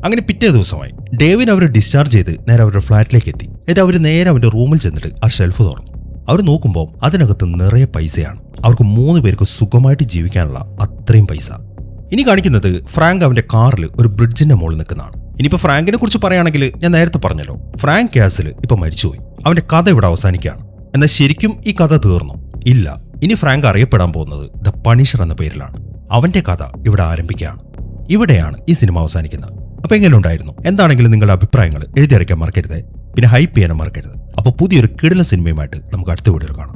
അങ്ങനെ പിറ്റേ ദിവസമായി ഡേവിൻ അവരെ ഡിസ്ചാർജ് ചെയ്ത് നേരെ അവരുടെ ഫ്ലാറ്റിലേക്ക് എത്തി. എന്നിട്ട് അവർ നേരെ അവന്റെ റൂമിൽ ചെന്നിട്ട് ആ ഷെൽഫ് തുറന്നു. അവർ നോക്കുമ്പോൾ അതിനകത്ത് നിറയെ പൈസയാണ്. അവർക്ക് 3 പേർക്ക് സുഖമായിട്ട് ജീവിക്കാനുള്ള അത്രയും പൈസ. ഇനി കാണിക്കുന്നത് ഫ്രാങ്ക് അവന്റെ കാറിൽ ഒരു ബ്രിഡ്ജിന്റെ മുകളിൽ നിൽക്കുന്നതാണ്. ഇനിയിപ്പോൾ ഫ്രാങ്കിനെ കുറിച്ച് പറയുകയാണെങ്കിൽ ഞാൻ നേരത്തെ പറഞ്ഞല്ലോ, ഫ്രാങ്ക് കാസിൽ ഇപ്പൊ മരിച്ചുപോയി. അവന്റെ കഥ ഇവിടെ അവസാനിക്കുകയാണ്. എന്നാൽ ശരിക്കും ഈ കഥ തീർന്നു? ഇല്ല. ഇനി ഫ്രാങ്ക് അറിയപ്പെടാൻ പോകുന്നത് ദ പണിഷർ എന്ന പേരിലാണ്. അവന്റെ കഥ ഇവിടെ ആരംഭിക്കുകയാണ്. ഇവിടെയാണ് ഈ സിനിമ അവസാനിക്കുന്നത്. അപ്പൊ എങ്ങനെ ഉണ്ടായിരുന്നു? എന്താണെങ്കിലും നിങ്ങളുടെ അഭിപ്രായങ്ങൾ എഴുതി അറിയിക്കാൻ മറക്കരുത്. പിന്നെ ഹൈപ്പ് ചെയ്യാനും മറക്കരുത്. അപ്പോൾ പുതിയൊരു കിടിലൻ സിനിമയുമായിട്ട് നമുക്ക് അടുത്ത വീഡിയോയിൽ കാണാം.